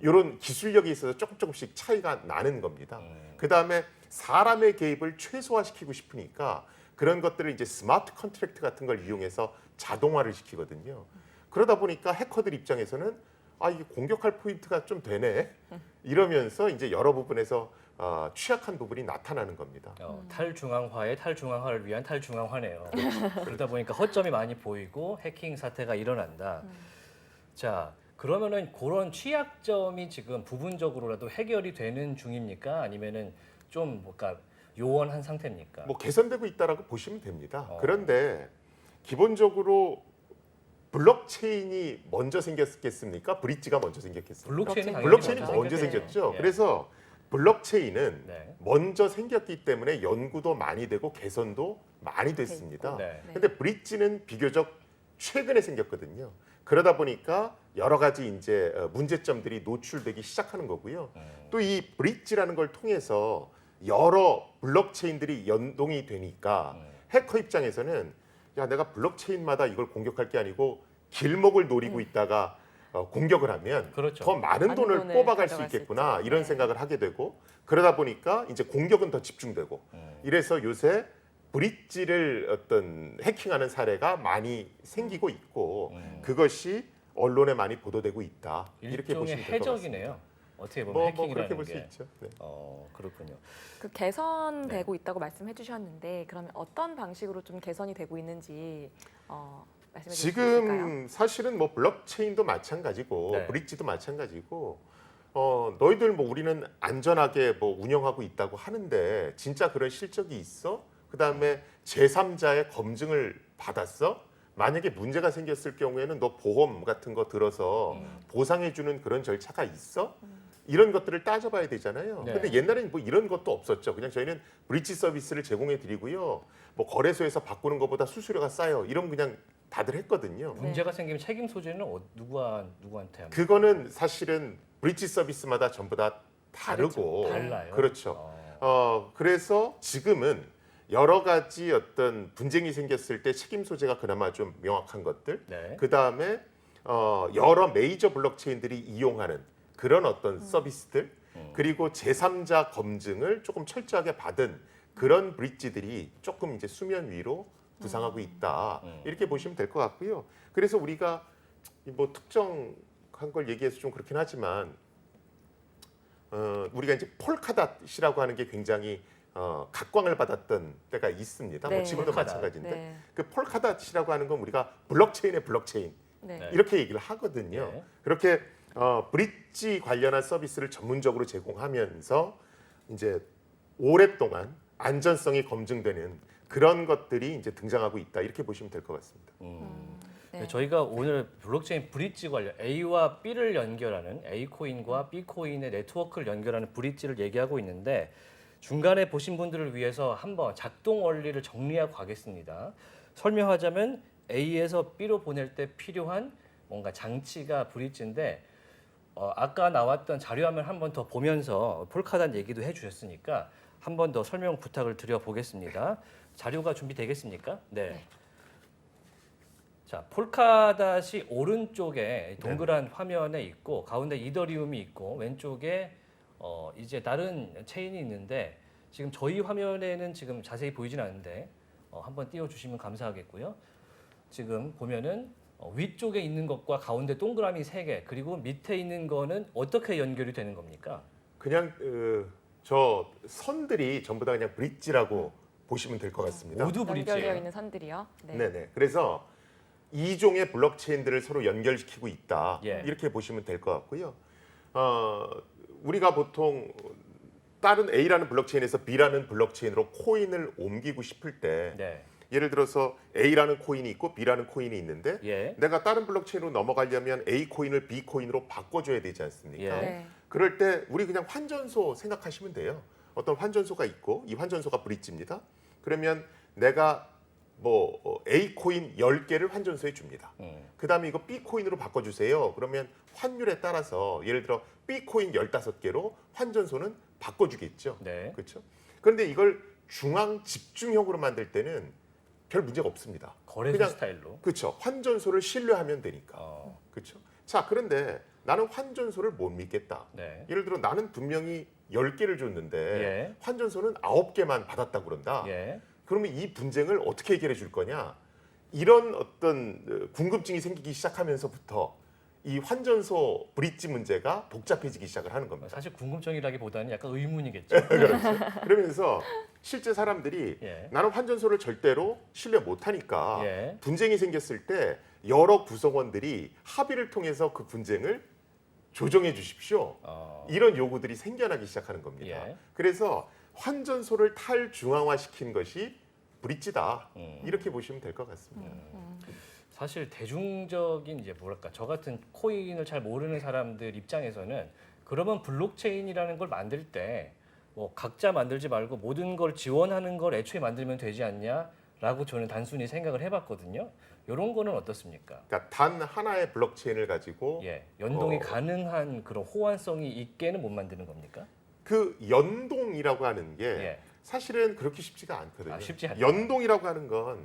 이런 기술력에 있어서 조금씩 차이가 나는 겁니다. 그 다음에 사람의 개입을 최소화시키고 싶으니까 그런 것들을 이제 스마트 컨트랙트 같은 걸 이용해서 자동화를 시키거든요. 그러다 보니까 해커들 입장에서는 이게 공격할 포인트가 좀 되네 이러면서 이제 여러 부분에서 취약한 부분이 나타나는 겁니다. 탈중앙화의 탈중앙화를 위한 탈중앙화네요. 그러다 보니까 허점이 많이 보이고 해킹 사태가 일어난다. 자, 그러면은 그런 취약점이 지금 부분적으로라도 해결이 되는 중입니까? 아니면은 좀 뭔가 요원한 상태입니까? 뭐 개선되고 있다라고 보시면 됩니다. 그런데 기본적으로 블록체인이 먼저 생겼겠습니까? 브릿지가 먼저 생겼겠습니까? 블록체인이 당연히 블록체인이 먼저 먼저 생겼죠. 생겼죠. 예. 그래서 블록체인은 네. 먼저 생겼기 때문에 연구도 많이 되고 개선도 많이 됐습니다. 네. 근데 브릿지는 비교적 최근에 생겼거든요. 그러다 보니까 여러 가지 이제 문제점들이 노출되기 시작하는 거고요. 또 이 브릿지라는 걸 통해서 여러 블록체인들이 연동이 되니까 해커 입장에서는 야 내가 블록체인마다 이걸 공격할 게 아니고 길목을 노리고 있다가 공격을 하면 그렇죠. 더 많은 돈을 돈을 뽑아갈 수 가져갈 수 있겠구나 있죠. 이런 네. 생각을 하게 되고 그러다 보니까 이제 공격은 더 집중되고 이래서 요새 브릿지를 어떤 해킹하는 사례가 많이 생기고 있고 그것이 언론에 많이 보도되고 있다 이렇게 일종의 보시면 될 것 같습니다. 해적이네요. 어떻게 보면 뭐 해킹이라는 그렇게 볼 수 게. 있죠. 네. 그렇군요. 그 개선되고 있다고 말씀해 주셨는데 그러면 어떤 방식으로 좀 개선이 되고 있는지 말씀해 주실 수 있을까요? 지금 사실은 뭐 블록체인도 마찬가지고 네. 브릿지도 마찬가지고 너희들 뭐 우리는 안전하게 뭐 운영하고 있다고 하는데 진짜 그런 실적이 있어? 그다음에 제3자의 검증을 받았어? 만약에 문제가 생겼을 경우에는 너 보험 같은 거 들어서 보상해 주는 그런 절차가 있어? 이런 것들을 따져봐야 되잖아요. 네. 근데 옛날에는 뭐 이런 것도 없었죠. 그냥 저희는 브릿지 서비스를 제공해 드리고요. 뭐 거래소에서 바꾸는 것보다 수수료가 싸요. 이런 그냥 다들 했거든요. 문제가 생기면 책임 소재는 누구한테 합니까? 그거는 사실은 브릿지 서비스마다 전부 다 다르고 달라요. 그렇죠. 그래서 지금은 여러 가지 어떤 분쟁이 생겼을 때 책임 소재가 그나마 좀 명확한 것들. 네. 그 다음에 여러 메이저 블록체인들이 이용하는 그런 어떤 서비스들 그리고 제3자 검증을 조금 철저하게 받은 그런 브릿지들이 조금 이제 수면 위로 부상하고 있다 이렇게 보시면 될 것 같고요. 그래서 우리가 뭐 특정한 걸 얘기해서 좀 그렇긴 하지만 우리가 이제 폴카닷이라고 하는 게 굉장히 각광을 받았던 때가 있습니다. 네. 뭐 지금도 폴카닷. 마찬가지인데 네. 그 폴카닷이라고 하는 건 우리가 블록체인의 블록체인 네. 이렇게 얘기를 하거든요. 네. 그렇게 브릿지 관련한 서비스를 전문적으로 제공하면서 이제 오랫동안 안전성이 검증되는 그런 것들이 이제 등장하고 있다 이렇게 보시면 될 것 같습니다. 네. 저희가 오늘 블록체인 브릿지 관련 A와 B를 연결하는 A 코인과 B 코인의 네트워크를 연결하는 브릿지를 얘기하고 있는데 중간에 보신 분들을 위해서 한번 작동 원리를 정리하고 가겠습니다. 설명하자면 A에서 B로 보낼 때 필요한 뭔가 장치가 브릿지인데 아까 나왔던 자료화면 한 번 더 보면서 폴카닷 얘기도 해주셨으니까 한 번 더 설명 부탁을 드려보겠습니다. 자료가 준비되겠습니까? 네. 자, 폴카닷이 오른쪽에 동그란 화면에 있고 가운데 이더리움이 있고 왼쪽에 이제 다른 체인이 있는데 지금 저희 화면에는 지금 자세히 보이진 않는데 한번 띄워주시면 감사하겠고요. 지금 보면은 위쪽에 있는 것과 가운데 동그라미 3개 그리고 밑에 있는 거는 어떻게 연결이 되는 겁니까? 그냥 저 선들이 전부 다 그냥 브릿지라고 보시면 될 것 같습니다. 모두 연결되어 브릿지예요. 있는 선들이요. 네. 네네. 그래서 이종의 블록체인들을 서로 연결시키고 있다. 예. 이렇게 보시면 될 것 같고요. 우리가 보통 다른 A라는 블록체인에서 B라는 블록체인으로 코인을 옮기고 싶을 때 네. 예를 들어서 A라는 코인이 있고 B라는 코인이 있는데 예. 내가 다른 블록체인으로 넘어가려면 A 코인을 B 코인으로 바꿔줘야 되지 않습니까? 예. 네. 그럴 때 우리 그냥 환전소 생각하시면 돼요. 어떤 환전소가 있고 이 환전소가 브릿지입니다. 그러면 내가 뭐 A 코인 10개를 환전소에 줍니다. 그다음에 이거 B 코인으로 바꿔주세요. 그러면 환율에 따라서 예를 들어 B 코인 15개로 환전소는 바꿔주겠죠. 네. 그렇죠? 그런데 이걸 중앙 집중형으로 만들 때는 별 문제가 없습니다. 거래소 그냥 스타일로. 그렇죠. 환전소를 신뢰하면 되니까. 어, 그렇죠. 자, 그런데 나는 환전소를 못 믿겠다. 네. 예를 들어 나는 분명히 10개를 줬는데 예. 환전소는 9개만 받았다 그런다. 예. 그러면 이 분쟁을 어떻게 해결해 줄 거냐? 이런 어떤 궁금증이 생기기 시작하면서부터 이 환전소 브릿지 문제가 복잡해지기 시작을 하는 겁니다. 사실 궁금증이라기보다는 약간 의문이겠죠. 그렇죠. 그러면서 실제 사람들이 예. 나는 환전소를 절대로 신뢰 못하니까 예. 분쟁이 생겼을 때 여러 구성원들이 합의를 통해서 그 분쟁을 조정해 주십시오. 이런 요구들이 생겨나기 시작하는 겁니다. 예. 그래서 환전소를 탈중앙화시킨 것이 브릿지다. 음. 이렇게 보시면 될 것 같습니다. 사실 대중적인 이제 뭐랄까 저 같은 코인을 잘 모르는 사람들 입장에서는 그러면 블록체인이라는 걸 만들 때 뭐 각자 만들지 말고 모든 걸 지원하는 걸 애초에 만들면 되지 않냐라고 저는 단순히 생각을 해봤거든요. 이런 거는 어떻습니까? 그러니까 단 하나의 블록체인을 가지고 예, 연동이 어. 가능한 그런 호환성이 있게는 못 만드는 겁니까? 그 연동이라고 하는 게 예. 사실은 그렇게 쉽지가 않거든요. 아, 쉽지 않죠. 연동이라고 하는 건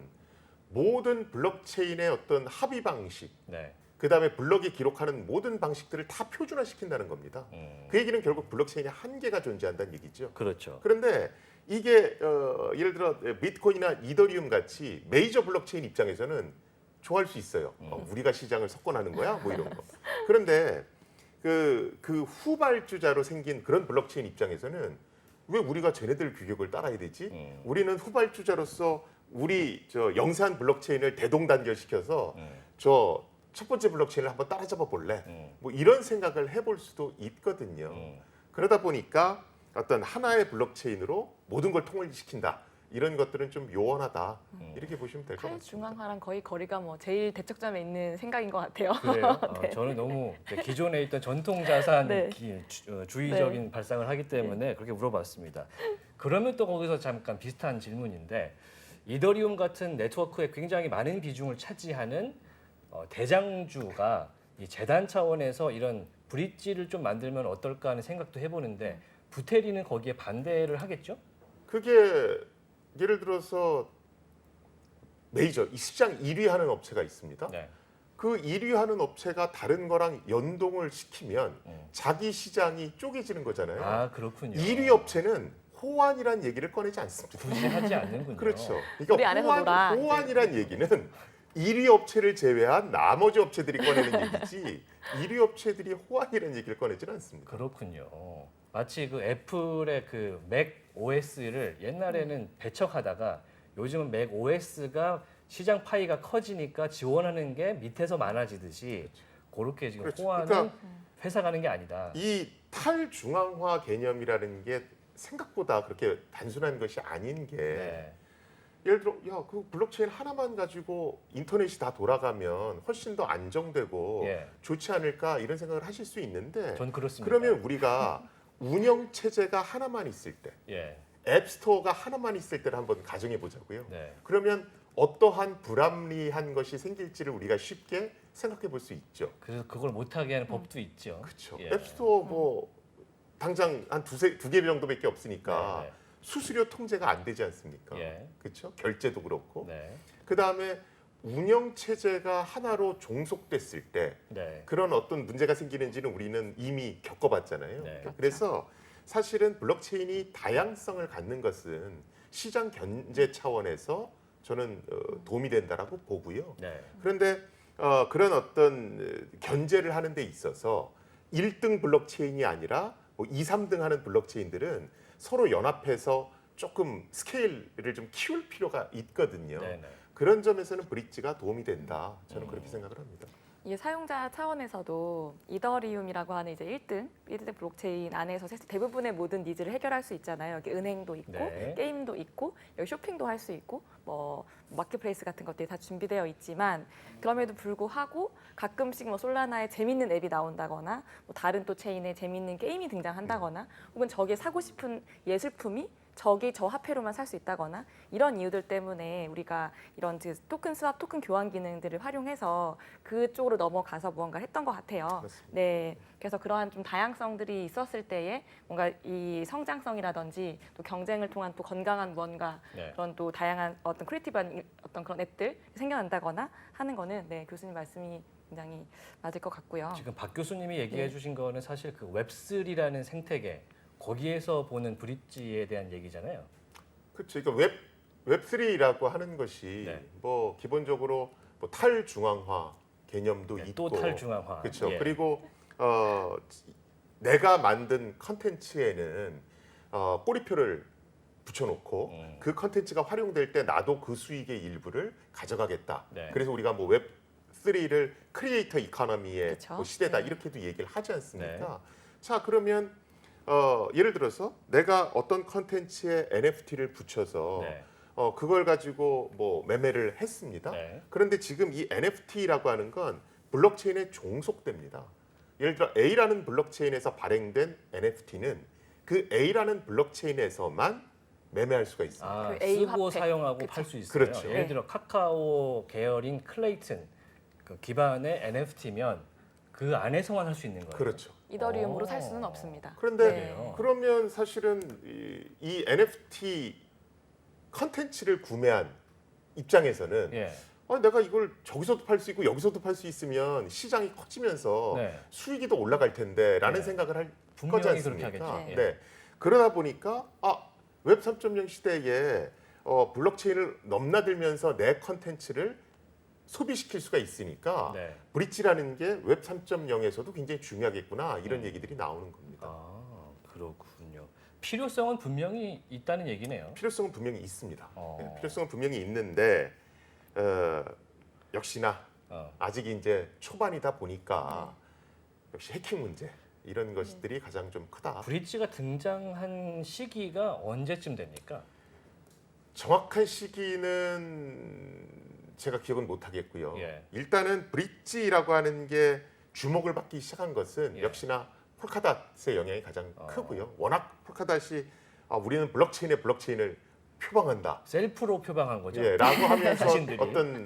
모든 블록체인의 어떤 합의 방식, 네. 그다음에 블록이 기록하는 모든 방식들을 다 표준화시킨다는 겁니다. 그 얘기는 결국 블록체인의 한계가 존재한다는 얘기죠. 그렇죠. 그런데 이게 예를 들어 비트코인이나 이더리움 같이 메이저 블록체인 입장에서는 좋아할 수 있어요. 우리가 시장을 석권하는 거야? 뭐 이런 거. 그런데 그 후발주자로 생긴 그런 블록체인 입장에서는 왜 우리가 쟤네들 규격을 따라야 되지? 우리는 후발주자로서 우리 저 영세한 블록체인을 대동단결시켜서 저 첫 번째 블록체인을 한번 따라잡아 볼래? 뭐 이런 생각을 해볼 수도 있거든요. 그러다 보니까 어떤 하나의 블록체인으로 모든 걸 통일시킨다. 이런 것들은 좀 요원하다. 이렇게 보시면 될 것 같습니다. 탈중앙화랑 거의 거리가 뭐 제일 대척점에 있는 생각인 것 같아요. 그래요? 네. 저는 너무 기존에 있던 전통 자산 네. 주의적인 발상을 하기 때문에 그렇게 물어봤습니다. 그러면 또 거기서 잠깐 비슷한 질문인데 이더리움 같은 네트워크에 굉장히 많은 비중을 차지하는 대장주가 이 재단 차원에서 이런 브릿지를 좀 만들면 어떨까 하는 생각도 해보는데 부테리는 거기에 반대를 하겠죠? 그게 예를 들어서 메이저 이 시장 1위 하는 업체가 있습니다. 네. 그 1위 하는 업체가 다른 거랑 연동을 시키면 자기 시장이 쪼개지는 거잖아요. 아 그렇군요. 1위 업체는 호환이란 얘기를 꺼내지 않습니다. 굳이 하지 않는군요. 그렇죠. 우리 그러니까 안에서 놀아. 호환이란 얘기는 1위 업체를 제외한 나머지 업체들이 꺼내는 얘기지 1위 업체들이 호환이라는 얘기를 꺼내지는 않습니다. 그렇군요. 마치 그 애플의 그 맥 OS를 옛날에는 배척하다가 요즘은 맥 OS가 시장 파이가 커지니까 지원하는 게 밑에서 많아지듯이 그렇게 지금 그렇죠. 호환은 그러니까 회사 가는 게 아니다. 이 탈중앙화 개념이라는 게 생각보다 그렇게 단순한 것이 아닌 게 네. 예를 들어 야 그 블록체인 하나만 가지고 인터넷이 다 돌아가면 훨씬 더 안정되고 예. 좋지 않을까 이런 생각을 하실 수 있는데 전 그렇습니다. 그러면 우리가 운영 체제가 하나만 있을 때 예. 앱스토어가 하나만 있을 때를 한번 가정해 보자고요. 네. 그러면 어떠한 불합리한 것이 생길지를 우리가 쉽게 생각해 볼 수 있죠. 그래서 그걸 못하게 하는 법도 있죠. 그렇죠. 예. 앱스토어 뭐 당장 한 두 개 정도밖에 없으니까 네, 수수료 통제가 안 되지 않습니까? 예. 그렇죠. 결제도 그렇고. 네. 그 다음에 운영 체제가 하나로 종속됐을 때 네. 그런 어떤 문제가 생기는지는 우리는 이미 겪어봤잖아요. 네. 그렇죠. 그래서 사실은 블록체인이 다양성을 갖는 것은 시장 견제 차원에서 저는 도움이 된다라고 보고요. 네. 그런데 그런 어떤 견제를 하는 데 있어서 1등 블록체인이 아니라 뭐 2, 3등 하는 블록체인들은 서로 연합해서 조금 스케일을 좀 키울 필요가 있거든요. 네, 네. 그런 점에서는 브릿지가 도움이 된다. 저는 그렇게 생각을 합니다. 이게 사용자 차원에서도 이더리움이라고 하는 이제 1등 블록체인 안에서 사실 대부분의 모든 니즈를 해결할 수 있잖아요. 여기 은행도 있고 네. 게임도 있고 여기 쇼핑도 할 수 있고 뭐 마켓플레이스 같은 것들이 다 준비되어 있지만 그럼에도 불구하고 가끔씩 뭐 솔라나에 재밌는 앱이 나온다거나 뭐 다른 또 체인에 재밌는 게임이 등장한다거나 혹은 저게 사고 싶은 예술품이 저기 저 화폐로만 살 수 있다거나 이런 이유들 때문에 우리가 이런 토큰 스왑, 토큰 교환 기능들을 활용해서 그쪽으로 넘어가서 무언가를 했던 것 같아요. 맞습니다. 네, 그래서 그러한 좀 다양성들이 있었을 때에 뭔가 이 성장성이라든지 또 경쟁을 통한 또 건강한 무언가 네. 그런 또 다양한 어떤 크리에이티브한 어떤 그런 앱들 생겨난다거나 하는 거는 네, 교수님 말씀이 굉장히 맞을 것 같고요. 지금 박 교수님이 얘기해 네. 주신 거는 사실 그 웹3라는 생태계 거기에서 보는 브릿지에 대한 얘기잖아요. 그렇죠. 그러니까 웹3라고 하는 것이 네. 뭐 기본적으로 뭐 탈중앙화 개념도 네, 있고 또 탈중앙화. 그렇죠. 예. 그리고 내가 만든 컨텐츠에는 꼬리표를 붙여놓고 그 컨텐츠가 활용될 때 나도 그 수익의 일부를 가져가겠다. 네. 그래서 우리가 뭐 웹3를 크리에이터 이코노미의 그쵸. 뭐 시대다 네. 이렇게도 얘기를 하지 않습니까? 네. 자 그러면 예를 들어서 내가 어떤 컨텐츠에 NFT를 붙여서 네. 그걸 가지고 뭐 매매를 했습니다. 네. 그런데 지금 이 NFT라고 하는 건 블록체인에 종속됩니다. 예를 들어 A라는 블록체인에서 발행된 NFT는 그 A라는 블록체인에서만 매매할 수가 있습니다. 아, 그 A 쓰고 화폐. 사용하고 그쵸. 팔 수 있어요. 그렇죠. 예를 들어 카카오 계열인 클레이튼 그 기반의 NFT면 그 안에서만 할 수 있는 거예요. 그렇죠. 이더리움으로 오. 살 수는 없습니다. 그런데 네. 그러면 사실은 이 NFT 컨텐츠를 구매한 입장에서는 예. 내가 이걸 저기서도 팔 수 있고 여기서도 팔 수 있으면 시장이 커지면서 네. 수익이 더 올라갈 텐데라는 네. 생각을 할 분명히 거지 그렇게 않습니까? 하겠죠. 예. 네. 그러다 보니까 웹 3.0 시대에 블록체인을 넘나들면서 내 컨텐츠를 소비시킬 수가 있으니까 네. 브릿지라는 게 웹 3.0에서도 굉장히 중요하겠구나 이런 얘기들이 나오는 겁니다. 아, 그렇군요. 필요성은 분명히 있다는 얘기네요. 필요성은 분명히 있습니다. 어. 네, 필요성은 분명히 있는데 역시나 아직 이제 초반이다 보니까 역시 해킹 문제 이런 것들이 가장 좀 크다. 브릿지가 등장한 시기가 언제쯤 됩니까? 정확한 시기는 제가 기억은 못 하겠고요. 예. 일단은 브릿지라고 하는 게 주목을 받기 시작한 것은 예. 역시나 폴카닷의 영향이 가장 크고요. 워낙 폴카닷이 우리는 블록체인의 블록체인을 표방한다. 셀프로 표방한 거죠. 예, 라고 하면서 자신들이.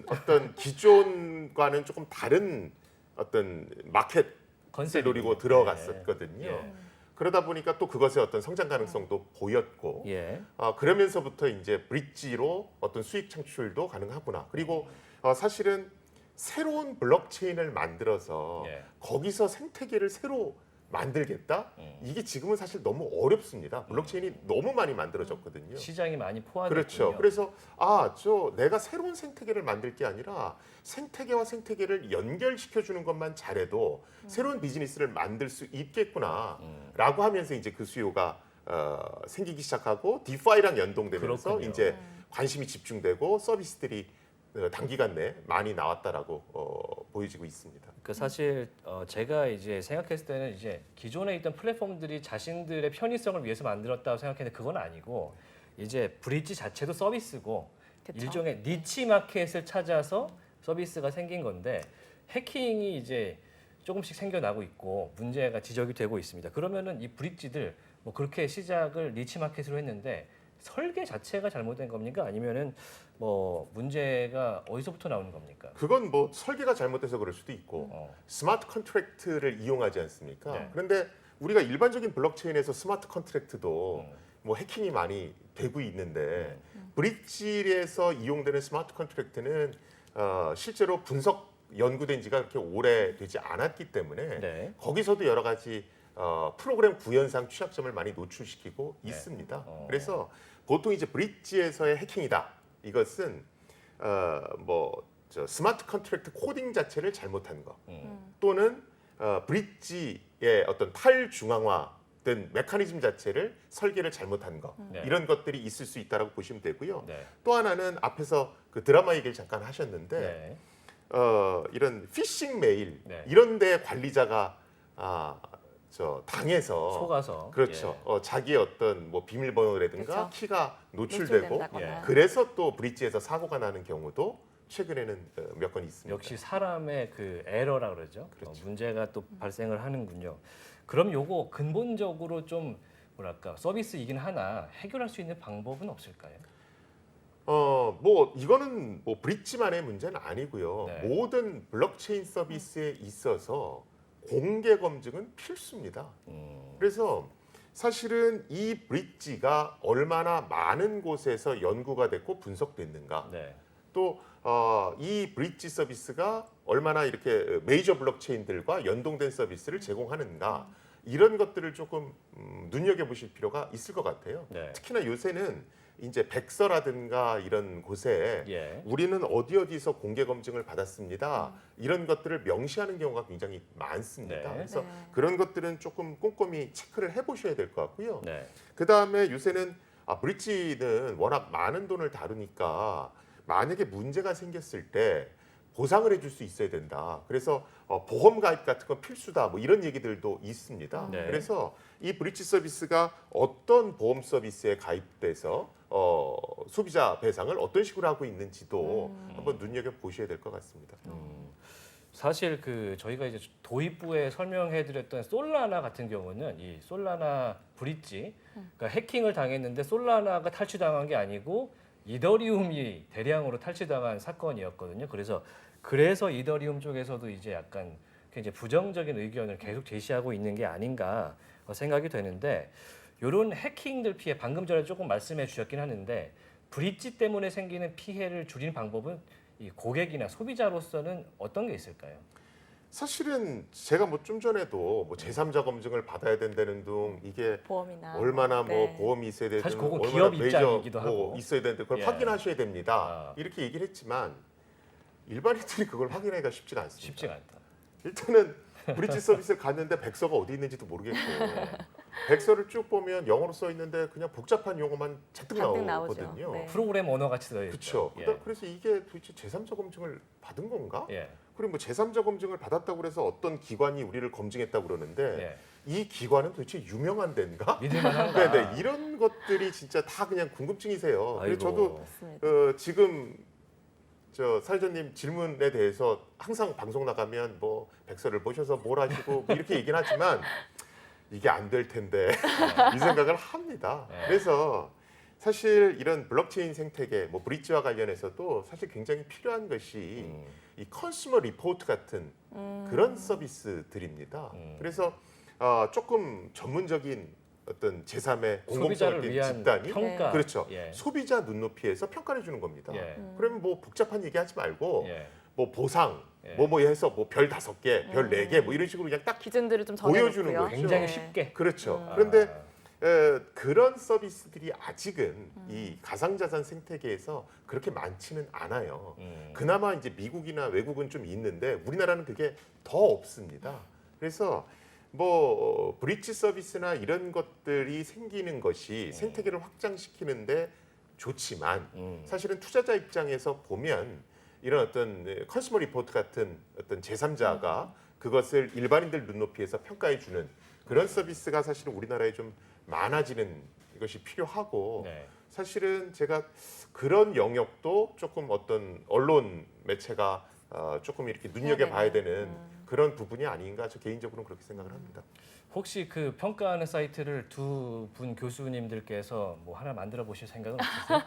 어떤 기존과는 조금 다른 어떤 마켓을 컨셉이. 노리고 들어갔었거든요. 예. 그러다 보니까 또 그것의 어떤 성장 가능성도 보였고 예. 그러면서부터 이제 브릿지로 어떤 수익 창출도 가능하구나. 그리고 사실은 새로운 블록체인을 만들어서 예. 거기서 생태계를 새로 만들겠다? 이게 지금은 사실 너무 어렵습니다. 블록체인이 너무 많이 만들어졌거든요. 시장이 많이 포화됐군요. 그렇죠. 그래서 내가 새로운 생태계를 만들 게 아니라 생태계와 생태계를 연결시켜 주는 것만 잘해도 새로운 비즈니스를 만들 수 있겠구나라고 하면서 이제 그 수요가 생기기 시작하고 디파이랑 연동되면서 그렇군요. 이제 관심이 집중되고 서비스들이 단기간 내에 많이 나왔다라고 보여지고 있습니다. 그 사실 제가 이제 생각했을 때는 이제 기존에 있던 플랫폼들이 자신들의 편의성을 위해서 만들었다고 생각했는데 그건 아니고 이제 브릿지 자체도 서비스고 그쵸. 일종의 니치 마켓을 찾아서 서비스가 생긴 건데 해킹이 이제 조금씩 생겨나고 있고 문제가 지적이 되고 있습니다. 그러면은 이 브릿지들 뭐 그렇게 시작을 니치 마켓으로 했는데 설계 자체가 잘못된 겁니까? 아니면은 뭐 문제가 어디서부터 나오는 겁니까? 그건 뭐 설계가 잘못돼서 그럴 수도 있고 어. 스마트 컨트랙트를 이용하지 않습니까? 네. 그런데 우리가 일반적인 블록체인에서 스마트 컨트랙트도 뭐 해킹이 많이 되고 있는데 브릿지에서 이용되는 스마트 컨트랙트는 실제로 분석 연구된 지가 그렇게 오래되지 않았기 때문에 네. 거기서도 여러 가지 프로그램 구현상 취약점을 많이 노출시키고 네. 있습니다. 그래서 보통 이제 브릿지에서의 해킹이다. 이것은 뭐 스마트 컨트랙트 코딩 자체를 잘못한 거 음. 또는 브릿지의 어떤 탈중앙화된 메커니즘 자체를 설계를 잘못한 거 네. 이런 것들이 있을 수 있다라고 보시면 되고요. 네. 또 하나는 앞에서 그 드라마 얘기를 잠깐 하셨는데 네. 이런 피싱 메일 네. 이런 데 관리자가 당해서 속아서 그렇죠. 자기의 어떤 뭐 비밀번호라든가 그렇죠. 키가 노출되고 노출된다거나. 그래서 또 브릿지에서 사고가 나는 경우도 최근에는 몇 건 있습니다. 역시 사람의 그 에러라 그러죠. 그렇죠. 문제가 또 발생을 하는군요. 그럼 요거 근본적으로 좀 뭐랄까 서비스이긴 하나 해결할 수 있는 방법은 없을까요? 뭐 이거는 뭐 브릿지만의 문제는 아니고요. 네. 모든 블록체인 서비스에 있어서 공개 검증은 필수입니다. 그래서 사실은 이 브릿지가 얼마나 많은 곳에서 연구가 됐고 분석됐는가, 네. 또 이 브릿지 서비스가 얼마나 이렇게 메이저 블록체인들과 연동된 서비스를 제공하는가, 이런 것들을 조금 눈여겨보실 필요가 있을 것 같아요. 네. 특히나 요새는 이제 백서라든가 이런 곳에 예. 우리는 어디서 공개 검증을 받았습니다. 이런 것들을 명시하는 경우가 굉장히 많습니다. 네. 그래서 네. 그런 것들은 조금 꼼꼼히 체크를 해보셔야 될 것 같고요. 네. 그 다음에 요새는 브릿지는 워낙 많은 돈을 다루니까 만약에 문제가 생겼을 때 보상을 해줄 수 있어야 된다. 그래서 보험 가입 같은 건 필수다. 뭐 이런 얘기들도 있습니다. 네. 그래서 이 브릿지 서비스가 어떤 보험 서비스에 가입돼서 소비자 배상을 어떤 식으로 하고 있는지도 한번 눈여겨 보셔야 될 것 같습니다. 사실 그 저희가 이제 도입부에 설명해드렸던 솔라나 같은 경우는 이 솔라나 브릿지, 그러니까 해킹을 당했는데 솔라나가 탈취당한 게 아니고 이더리움이 대량으로 탈취당한 사건이었거든요. 그래서 이더리움 쪽에서도 이제 약간 굉장히 부정적인 의견을 계속 제시하고 있는 게 아닌가 생각이 되는데, 이런 해킹들 피해 방금 전에 조금 말씀해 주셨긴 하는데 브릿지 때문에 생기는 피해를 줄이는 방법은 이 고객이나 소비자로서는 어떤 게 있을까요? 사실은 제가 뭐 좀 전에도 뭐 제3자 검증을 받아야 된다는 등 이게 보험이나 얼마나 뭐 네. 보험이 있어야 되든 사실 그건 얼마나 기업 메이저 입장이기도 뭐 하고. 있어야 되는데 그걸 예. 확인하셔야 됩니다. 아. 이렇게 얘기를 했지만 일반인들이 그걸 확인하기가 쉽지가 않습니다. 쉽지가 않다. 일단은 브릿지 서비스를 갔는데 백서가 어디 있는지도 모르겠고 백서를 쭉 보면 영어로 써 있는데 그냥 복잡한 용어만 잔뜩 잔뜩 나오거든요. 나오죠. 네. 프로그램 언어 같이 되어 있죠. 그렇죠. 그래서 이게 도대체 제3자 검증을 받은 건가? 예. 그리고 뭐 제3자 검증을 받았다고 그래서 어떤 기관이 우리를 검증했다고 그러는데 예. 이 기관은 도대체 유명한 데인가? 믿을만한가? 네네, 이런 것들이 진짜 다 그냥 궁금증이세요. 그래서 아이고. 저도 맞습니다. 지금 사회자님 질문에 대해서 항상 방송 나가면 뭐 백서를 보셔서 뭘 하시고 뭐 이렇게 얘기는 하지만 이게 안 될 텐데 이 생각을 합니다. 네. 그래서 사실 이런 블록체인 생태계, 뭐 브릿지와 관련해서도 사실 굉장히 필요한 것이 이 컨슈머 리포트 같은 그런 서비스들입니다. 그래서 조금 전문적인 어떤 제3의 공공성을 소비자를 띈 위한 집단이 평가. 그렇죠. 예. 소비자 눈높이에서 평가를 주는 겁니다. 예. 그러면 뭐 복잡한 얘기하지 말고 예. 뭐 보상 예. 뭐 해서 뭐 별 5개, 별 4개 뭐 이런 식으로 그냥 딱 기준들을 좀 보여주는 정해놓고요. 거죠. 굉장히 네. 쉽게. 그렇죠. 그런데 아, 그런 서비스들이 아직은 이 가상자산 생태계에서 그렇게 많지는 않아요. 그나마 이제 미국이나 외국은 좀 있는데 우리나라는 그게 더 없습니다. 그래서 뭐 브릿지 서비스나 이런 것들이 생기는 것이 생태계를 확장시키는데 좋지만 사실은 투자자 입장에서 보면 이런 어떤 컨슈머 리포트 같은 어떤 제3자가 그것을 일반인들 눈높이에서 평가해 주는 그런 서비스가 사실은 우리나라에 좀 많아지는 것이 필요하고 네. 사실은 제가 그런 영역도 조금 어떤 언론 매체가 조금 이렇게 눈여겨봐야 되는 그런 부분이 아닌가 저 개인적으로는 그렇게 생각을 합니다. 혹시 그 평가하는 사이트를 두 분 교수님들께서 뭐 하나 만들어 보실 생각은 없으세요?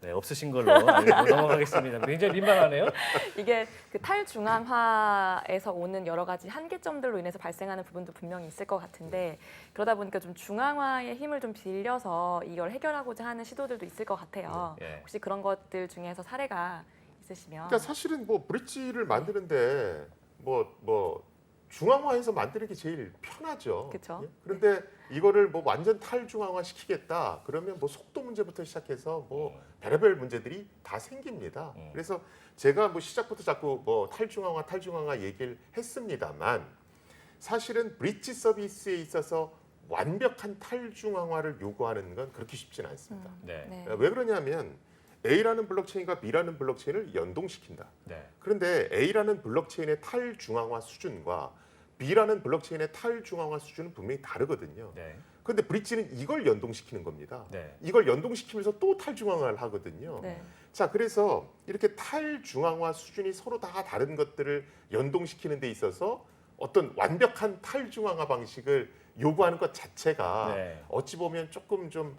네, 없으신 걸로 알고 넘어가겠습니다. 굉장히 민망하네요. 이게 그 탈중앙화에서 오는 여러 가지 한계점들로 인해서 발생하는 부분도 분명히 있을 것 같은데 그러다 보니까 좀 중앙화의 힘을 좀 빌려서 이걸 해결하고자 하는 시도들도 있을 것 같아요. 예. 혹시 그런 것들 중에서 사례가 있으시면 그러니까 사실은 뭐 브릿지를 만드는데 뭐 중앙화해서 만드는 게 제일 편하죠. 그쵸. 예? 그런데 이거를 뭐 완전 탈중앙화 시키겠다 그러면 뭐 속도 문제부터 시작해서 뭐 별의별 문제들이 다 생깁니다. 그래서 제가 뭐 시작부터 자꾸 뭐 탈중앙화 얘기를 했습니다만 사실은 브릿지 서비스에 있어서 완벽한 탈중앙화를 요구하는 건 그렇게 쉽지는 않습니다. 네. 네. 왜 그러냐면 A라는 블록체인과 B라는 블록체인을 연동시킨다. 네. 그런데 A라는 블록체인의 탈중앙화 수준과 B라는 블록체인의 탈중앙화 수준은 분명히 다르거든요. 네. 그런데 브릿지는 이걸 연동시키는 겁니다. 네. 이걸 연동시키면서 또 탈중앙화를 하거든요. 네. 자, 그래서 이렇게 탈중앙화 수준이 서로 다 다른 것들을 연동시키는 데 있어서 어떤 완벽한 탈중앙화 방식을 요구하는 것 자체가 네. 어찌 보면 조금 좀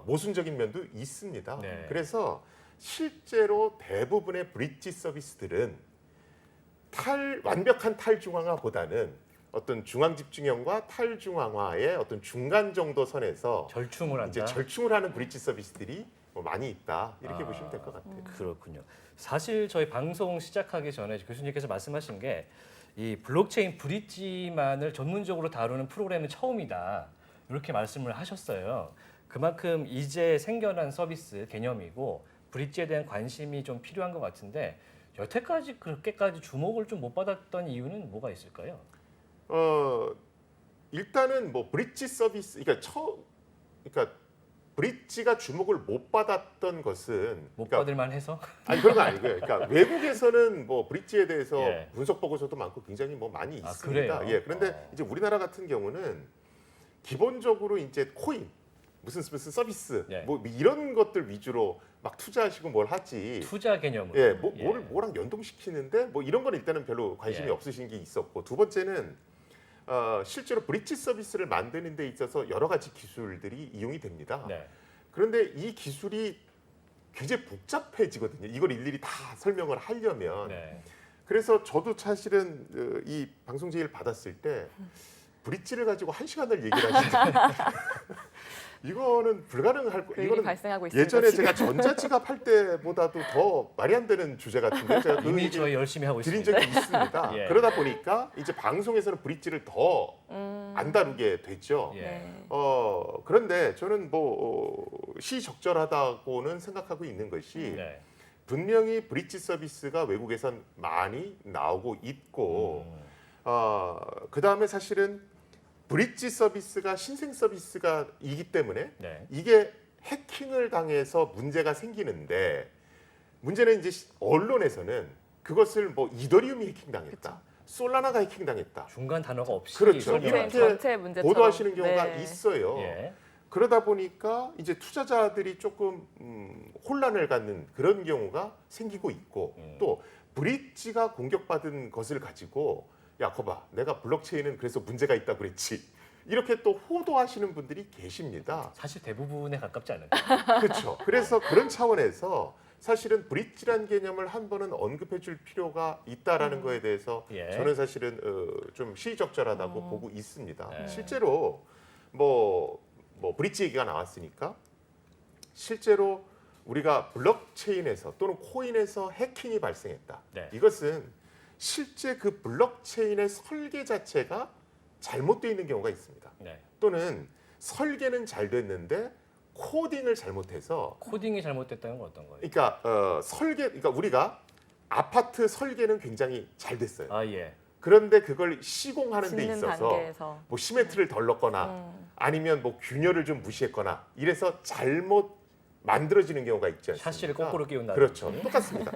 모순적인 면도 있습니다. 네. 그래서 실제로 대부분의 브릿지 서비스들은 완벽한 탈중앙화보다는 어떤 중앙 집중형과 탈중앙화의 어떤 중간 정도 선에서 절충을 한다. 이제 절충을 하는 브릿지 서비스들이 뭐 많이 있다 이렇게 아, 보시면 될 것 같아요. 그렇군요. 사실 저희 방송 시작하기 전에 교수님께서 말씀하신 게 이 블록체인 브릿지만을 전문적으로 다루는 프로그램은 처음이다. 이렇게 말씀을 하셨어요. 그만큼 이제 생겨난 서비스 개념이고 브릿지에 대한 관심이 좀 필요한 것 같은데 여태까지 그렇게까지 주목을 좀 못 받았던 이유는 뭐가 있을까요? 일단은 뭐 브릿지 서비스, 그러니까 브릿지가 주목을 못 받았던 것은 못 그러니까 받을 만해서? 아니 그런 거 아니고요. 그러니까 외국에서는 뭐 브릿지에 대해서 예. 분석 보고서도 많고 굉장히 뭐 많이 아, 있습니다. 그래요? 예. 그런데 이제 우리나라 같은 경우는 기본적으로 이제 코인 무슨 서비스 예. 뭐 이런 것들 위주로 막 투자하시고 뭘 하지. 투자 개념으로. 예, 뭐랑 연동시키는데 뭐 이런 건 일단은 별로 관심이 예. 없으신 게 있었고 두 번째는 실제로 브릿지 서비스를 만드는 데 있어서 여러 가지 기술들이 이용이 됩니다. 네. 그런데 이 기술이 굉장히 복잡해지거든요. 이걸 일일이 다 설명을 하려면. 네. 그래서 저도 사실은 이 방송 제의를 받았을 때 브릿지를 가지고 1시간을 얘기를 하시는데 이거는 불가능할 그 일이 이거는 발생하고 있습니다. 예전에 지금. 제가 전자지갑 할 때보다도 더 말이 안 되는 주제 같은데 제가 그 이미 얘기 저희 열심히 하고 드린 있습니다. 적이 있습니다. 예. 그러다 보니까 이제 방송에서는 브릿지를 더 안 다루게 됐죠. 예. 네. 그런데 저는 뭐 시적절하다고는 생각하고 있는 것이 네. 분명히 브릿지 서비스가 외국에선 많이 나오고 있고 그 다음에 사실은 브릿지 서비스가 신생 서비스가 이기 때문에 네. 이게 해킹을 당해서 문제가 생기는데 문제는 이제 언론에서는 그것을 뭐 이더리움이 해킹당했다, 솔라나가 해킹당했다. 중간 단어가 없이 그렇죠. 설명을 이렇게 블록체인 전체 문제처럼. 보도하시는 경우가 네. 있어요. 예. 그러다 보니까 이제 투자자들이 조금 혼란을 갖는 그런 경우가 생기고 있고 또 브릿지가 공격받은 것을 가지고 야, 거봐, 내가 블록체인은 그래서 문제가 있다 그랬지. 이렇게 또 호도하시는 분들이 계십니다. 사실 대부분에 가깝지 않을까. 그렇죠. 그래서 그런 차원에서 사실은 브릿지란 개념을 한 번은 언급해 줄 필요가 있다라는 거에 대해서 예. 저는 사실은 좀 시의적절하다고 보고 있습니다. 네. 실제로 뭐 브릿지 얘기가 나왔으니까 실제로 우리가 블록체인에서 또는 코인에서 해킹이 발생했다. 네. 이것은 실제 그 블록체인의 설계 자체가 잘못되어 있는 경우가 있습니다. 네. 또는 설계는 잘 됐는데 코딩을 잘못해서 코딩이 잘못됐다는 건 어떤 거예요? 그러니까 그러니까 우리가 아파트 설계는 굉장히 잘 됐어요. 아 예. 그런데 그걸 시공하는 데 짓는 있어서 단계에서. 뭐 시멘트를 덜 넣거나 아니면 뭐 균열을 좀 무시했거나 이래서 잘못 만들어지는 경우가 있지 않습니까? 샤시를 거꾸로 끼운다. 그렇죠. 똑같습니다.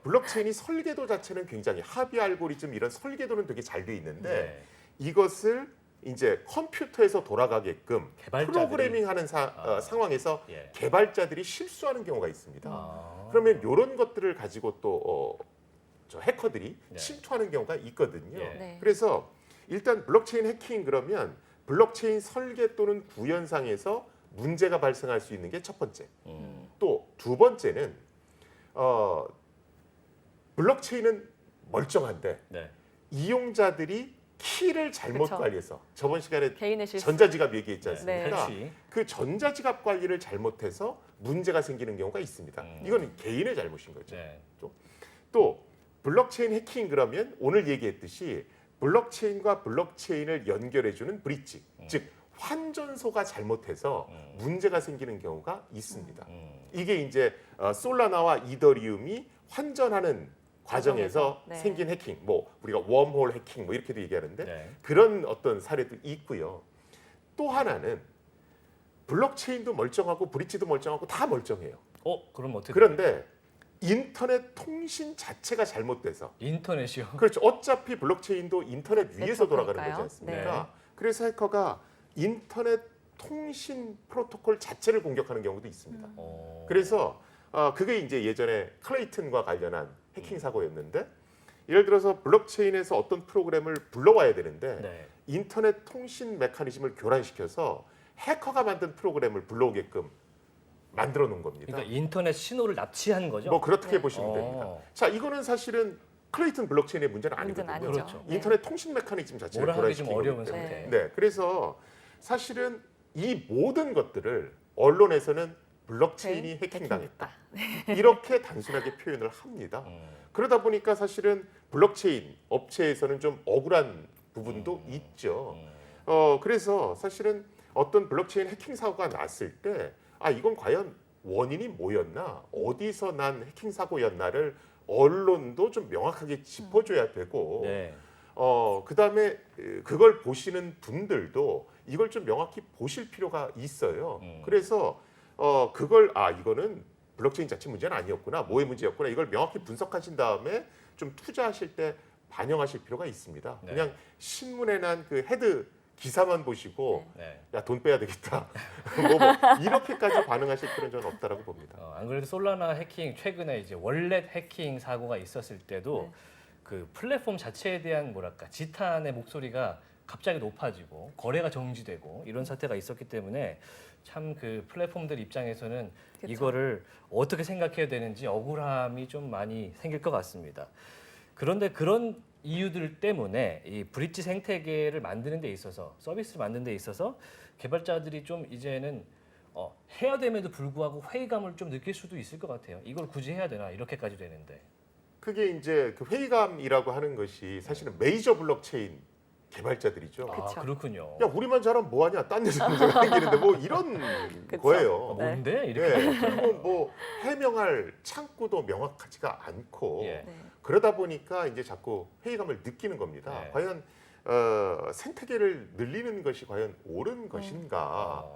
블록체인이 설계도 자체는 굉장히 합의 알고리즘 이런 설계도는 되게 잘 돼 있는데 네. 이것을 이제 컴퓨터에서 돌아가게끔 개발자들이- 프로그래밍하는 상황에서 예. 개발자들이 실수하는 경우가 있습니다. 아. 그러면 이런 것들을 가지고 또 저 해커들이 네. 침투하는 경우가 있거든요. 예. 네. 그래서 일단 블록체인 해킹 그러면 블록체인 설계 또는 구현상에서 문제가 발생할 수 있는 게 첫 번째. 또 두 번째는 블록체인은 멀쩡한데 네. 이용자들이 키를 잘못 그쵸. 관리해서 저번 시간에 개인의 실수. 전자지갑 얘기했지 네. 않습니까? 그렇지. 그 전자지갑 관리를 잘못해서 문제가 생기는 경우가 있습니다. 이건 개인의 잘못인 거죠. 네. 또 블록체인 해킹 그러면 오늘 얘기했듯이 블록체인과 블록체인을 연결해주는 브릿지, 즉 환전소가 잘못해서 문제가 생기는 경우가 있습니다. 이게 이제 솔라나와 이더리움이 환전하는 과정에서 네. 생긴 해킹, 뭐 우리가 웜홀 해킹 뭐 이렇게도 얘기하는데 네. 그런 어떤 사례도 있고요. 또 하나는 블록체인도 멀쩡하고 브릿지도 멀쩡하고 다 멀쩡해요. 그럼 어떻게? 그런데 인터넷 통신 자체가 잘못돼서 인터넷이요? 그렇죠. 어차피 블록체인도 인터넷 위에서 돌아가는 네트워크니까요. 거지 않습니까? 네. 그래서 해커가 인터넷 통신 프로토콜 자체를 공격하는 경우도 있습니다. 그래서 그게 이제 예전에 클레이튼과 관련한 해킹 사고였는데 예를 들어서 블록체인에서 어떤 프로그램을 불러와야 되는데 네. 인터넷 통신 메커니즘을 교란시켜서 해커가 만든 프로그램을 불러오게끔 만들어 놓은 겁니다. 그러니까 인터넷 신호를 납치한 거죠? 뭐 그렇게 네. 보시면 됩니다. 자, 이거는 사실은 클레이튼 블록체인의 문제는 문제는 아니거든요. 아니죠. 그렇죠. 네. 인터넷 통신 메커니즘 자체를 뭐라 하기 좀 교란시킨 거기 어려운 때문에. 상태. 네, 그래서 사실은 이 모든 것들을 언론에서는 블록체인이 해킹당했다. 이렇게 단순하게 표현을 합니다. 그러다 보니까 사실은 블록체인 업체에서는 좀 억울한 부분도 있죠. 그래서 사실은 어떤 블록체인 해킹 사고가 났을 때 이건 과연 원인이 뭐였나, 어디서 난 해킹 사고였나를 언론도 좀 명확하게 짚어줘야 되고, 네. 그다음에 그걸 보시는 분들도 이걸 좀 명확히 보실 필요가 있어요. 그래서 그걸 이거는 블록체인 자체 문제는 아니었구나, 뭐의 문제였구나, 이걸 명확히 분석하신 다음에 좀 투자하실 때 반영하실 필요가 있습니다. 네. 그냥 신문에 난 그 헤드 기사만 보시고 네. 야, 돈 빼야 되겠다. 뭐 이렇게까지 반응하실 필요는 저는 없다라고 봅니다. 안 그래도 솔라나 해킹 최근에 이제 월렛 해킹 사고가 있었을 때도 네. 그 플랫폼 자체에 대한 뭐랄까 지탄의 목소리가 갑자기 높아지고 거래가 정지되고 이런 사태가 있었기 때문에 참 그 플랫폼들 입장에서는 그쵸. 이거를 어떻게 생각해야 되는지 억울함이 좀 많이 생길 것 같습니다. 그런데 그런 이유들 때문에 이 브릿지 생태계를 만드는 데 있어서 서비스를 만드는 데 있어서 개발자들이 좀 이제는 해야 됨에도 불구하고 회의감을 좀 느낄 수도 있을 것 같아요. 이걸 굳이 해야 되나 이렇게까지 되는데. 그게 이제 그 회의감이라고 하는 것이 사실은 메이저 블록체인 개발자들이죠. 그쵸. 그렇군요. 야, 우리만 잘하면 뭐하냐, 딴 데서 문제가 생기는데 뭐 이런 그쵸. 거예요. 네. 뭔데 이렇게? 네, 그리고 뭐 해명할 창구도 명확하지가 않고 예. 네. 그러다 보니까 이제 자꾸 회의감을 느끼는 겁니다. 네. 과연 생태계를 늘리는 것이 과연 옳은 것인가?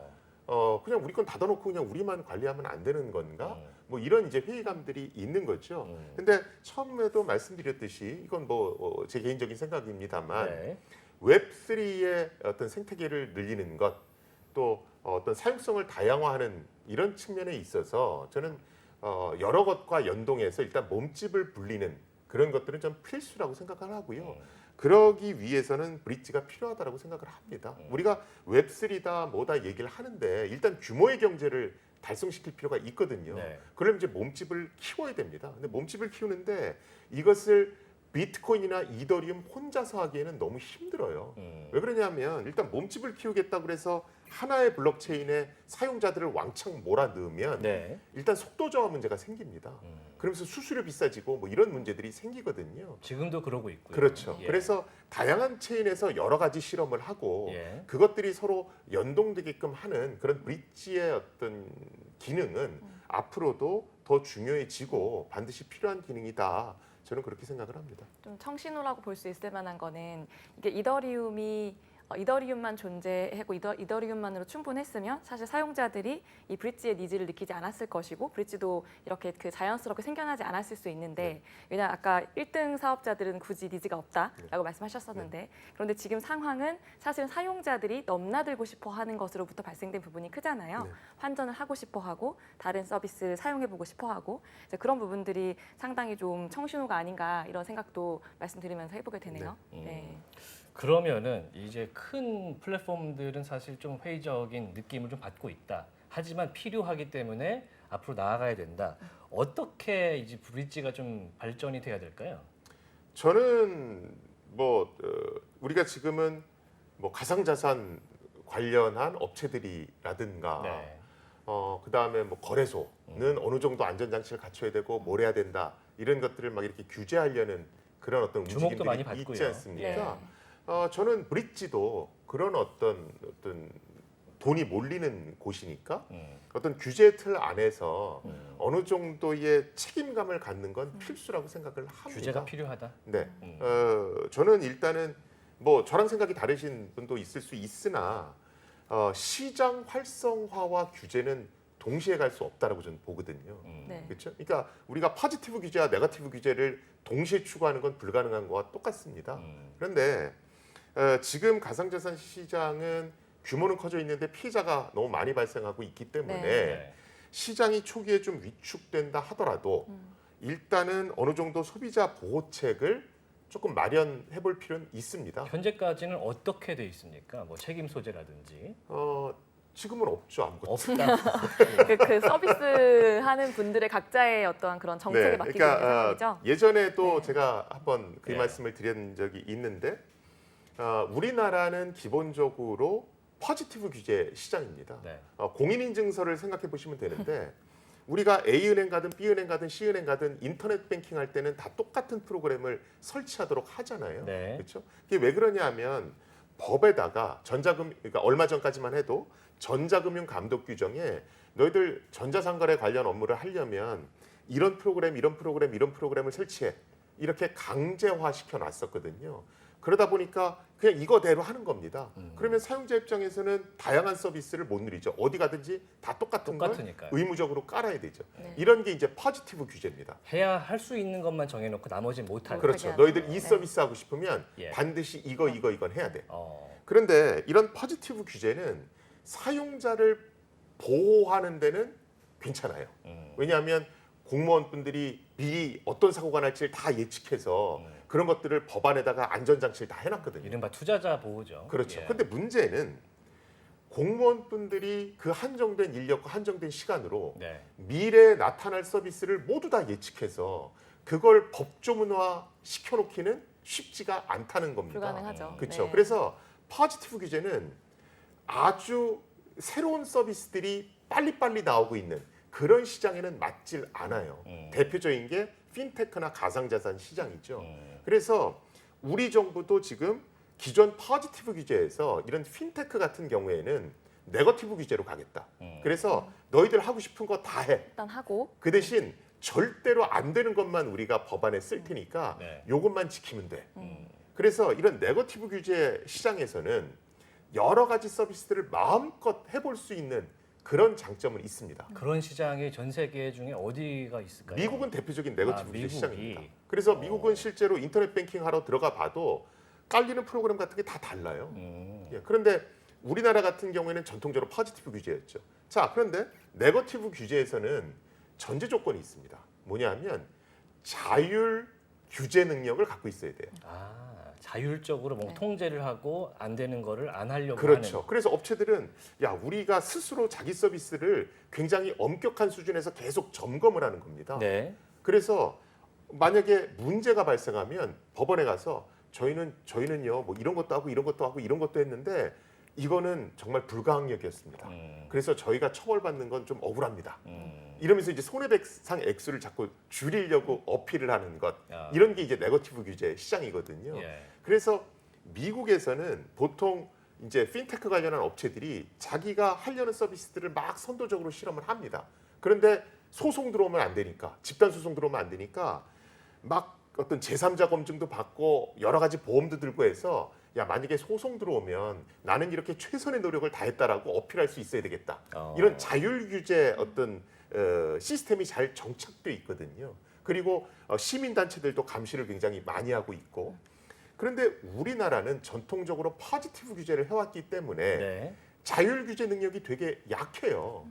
그냥 우리 건 닫아놓고 그냥 우리만 관리하면 안 되는 건가? 뭐 이런 이제 회의감들이 있는 거죠. 근데 처음에도 말씀드렸듯이 이건 뭐 제 개인적인 생각입니다만 네. 웹3의 어떤 생태계를 늘리는 것, 또 어떤 사용성을 다양화하는 이런 측면에 있어서 저는 여러 것과 연동해서 일단 몸집을 불리는 그런 것들은 좀 필수라고 생각을 하고요. 그러기 위해서는 브릿지가 필요하다고 생각을 합니다. 우리가 웹3다 뭐다 얘기를 하는데 일단 규모의 경제를 달성시킬 필요가 있거든요. 네. 그러면 이제 몸집을 키워야 됩니다. 근데 몸집을 키우는데 이것을 비트코인이나 이더리움 혼자서 하기에는 너무 힘들어요. 왜 그러냐면 일단 몸집을 키우겠다고 그래서 하나의 블록체인에 사용자들을 왕창 몰아넣으면 네. 일단 속도 저하 문제가 생깁니다. 그러면서 수수료 비싸지고 뭐 이런 문제들이 생기거든요. 지금도 그러고 있고요. 그렇죠. 예. 그래서 다양한 체인에서 여러 가지 실험을 하고 예. 그것들이 서로 연동되게끔 하는 그런 브릿지의 어떤 기능은 앞으로도 더 중요해지고 반드시 필요한 기능이다. 저는 그렇게 생각을 합니다. 좀 청신호라고 볼 수 있을 만한 거는 이게 이더리움만 존재하고 이더리움만으로 충분했으면 사실 사용자들이 이 브릿지의 니즈를 느끼지 않았을 것이고 브릿지도 이렇게 그 자연스럽게 생겨나지 않았을 수 있는데 왜냐 아까 1등 사업자들은 굳이 니즈가 없다라고 말씀하셨었는데 그런데 지금 상황은 사실은 사용자들이 넘나들고 싶어하는 것으로부터 발생된 부분이 크잖아요. 네. 환전을 하고 싶어하고 다른 서비스를 사용해보고 싶어하고 이제 그런 부분들이 상당히 좀 청신호가 아닌가 이런 생각도 말씀드리면서 해보게 되네요. 네. 그러면은 이제 큰 플랫폼들은 사실 좀 회의적인 느낌을 좀 받고 있다. 하지만 필요하기 때문에 앞으로 나아가야 된다. 어떻게 이제 브릿지가 좀 발전이 돼야 될까요? 저는 뭐 우리가 지금은 뭐 가상자산 관련한 업체들이라든가 네. 그다음에 뭐 거래소는 어느 정도 안전장치를 갖춰야 되고 뭘 해야 된다 이런 것들을 막 이렇게 규제하려는 그런 어떤 주목도 많이 움직임들이 받고요. 있지 않습니까? 네. 저는 브릿지도 그런 어떤 돈이 몰리는 곳이니까 어떤 규제 틀 안에서 어느 정도의 책임감을 갖는 건 필수라고 생각을 합니다. 규제가 필요하다. 네, 저는 일단은 뭐 저랑 생각이 다르신 분도 있을 수 있으나 시장 활성화와 규제는 동시에 갈 수 없다라고 저는 보거든요. 네. 그렇죠? 그러니까 우리가 포지티브 규제와 네거티브 규제를 동시에 추구하는 건 불가능한 거와 똑같습니다. 그런데 지금 가상자산 시장은 규모는 커져 있는데 피해자가 너무 많이 발생하고 있기 때문에 네. 시장이 초기에 좀 위축된다 하더라도 일단은 어느 정도 소비자 보호책을 조금 마련해 볼 필요는 있습니다. 현재까지는 어떻게 돼 있습니까? 뭐 책임 소재라든지 지금은 없죠, 아무것도. 없다. 그 서비스 하는 분들의 각자의 어떠한 그런 정책에 맡기고 있는 상황이죠. 예전에도 네. 제가 한번 그 네. 말씀을 드린 적이 있는데 우리나라는 기본적으로 포지티브 규제 시장입니다. 네. 공인인증서를 생각해 보시면 되는데 우리가 A은행 가든 B은행 가든 C은행 가든 인터넷 뱅킹 할 때는 다 똑같은 프로그램을 설치하도록 하잖아요. 네. 그렇죠? 이게 왜 그러냐면 법에다가 그러니까 얼마 전까지만 해도 전자금융 감독 규정에 너희들 전자상거래 관련 업무를 하려면 이런 프로그램을 설치해 이렇게 강제화 시켜 놨었거든요. 그러다 보니까 그냥 이거대로 하는 겁니다. 그러면 사용자 입장에서는 다양한 서비스를 못 누리죠. 어디 가든지 다 똑같은 걸 똑같으니까요. 의무적으로 깔아야 되죠. 네. 이런 게 이제 포지티브 규제입니다. 해야 할 수 있는 것만 정해놓고 나머지는 못할. 그렇죠. 하는 너희들 거. 이 네. 서비스 하고 싶으면 예. 반드시 이건 해야 돼. 어. 그런데 이런 포지티브 규제는 사용자를 보호하는 데는 괜찮아요. 왜냐하면 공무원분들이 미리 어떤 사고가 날지를 다 예측해서 그런 것들을 법안에다가 안전장치를 다 해놨거든요. 이른바 투자자 보호죠. 그렇죠. 예. 근데 문제는 공무원분들이 그 한정된 인력과 한정된 시간으로 네. 미래에 나타날 서비스를 모두 다 예측해서 그걸 법조문화 시켜놓기는 쉽지가 않다는 겁니다. 불가능하죠. 그렇죠. 네. 그래서 포지티브 규제는 아주 새로운 서비스들이 빨리빨리 나오고 있는 그런 시장에는 맞질 않아요. 대표적인 게 핀테크나 가상자산 시장이죠. 그래서 우리 정부도 지금 기존 포지티브 규제에서 이런 핀테크 같은 경우에는 네거티브 규제로 가겠다. 그래서 너희들 하고 싶은 거 다 해. 일단 하고 그 대신 절대로 안 되는 것만 우리가 법안에 쓸 테니까 네. 요것만 지키면 돼. 그래서 이런 네거티브 규제 시장에서는 여러 가지 서비스들을 마음껏 해볼 수 있는 그런 장점은 있습니다. 그런 시장이 전 세계 중에 어디가 있을까요? 미국은 대표적인 네거티브 규제 미국이. 시장입니다. 그래서 미국은 실제로 인터넷 뱅킹 하러 들어가 봐도 깔리는 프로그램 같은 게 다 달라요. 예, 그런데 우리나라 같은 경우에는 전통적으로 포지티브 규제였죠. 자, 그런데 네거티브 규제에서는 전제 조건이 있습니다. 뭐냐면 자율 규제 능력을 갖고 있어야 돼요. 자율적으로 뭔가 네. 통제를 하고 안 되는 거를 안 하려고 그렇죠. 하는. 그래서 업체들은 야 우리가 스스로 자기 서비스를 굉장히 엄격한 수준에서 계속 점검을 하는 겁니다. 네. 그래서 만약에 문제가 발생하면 법원에 가서 저희는요 뭐 이런 것도 하고 이런 것도 하고 이런 것도 했는데 이거는 정말 불가항력이었습니다. 그래서 저희가 처벌받는 건 좀 억울합니다. 이러면서 이제 손해배상 액수를 자꾸 줄이려고 어필을 하는 것 이런 게 이제 네거티브 규제 시장이거든요. 예. 그래서 미국에서는 보통 이제 핀테크 관련한 업체들이 자기가 하려는 서비스들을 막 선도적으로 실험을 합니다. 그런데 소송 들어오면 안 되니까 집단 소송 들어오면 안 되니까 막 어떤 제3자 검증도 받고 여러 가지 보험도 들고 해서 야 만약에 소송 들어오면 나는 이렇게 최선의 노력을 다했다라고 어필할 수 있어야 되겠다. 이런 자율 규제 어떤 시스템이 잘 정착돼 있거든요. 그리고 시민 단체들도 감시를 굉장히 많이 하고 있고. 그런데 우리나라는 전통적으로 포지티브 규제를 해왔기 때문에 네. 자율 규제 능력이 되게 약해요.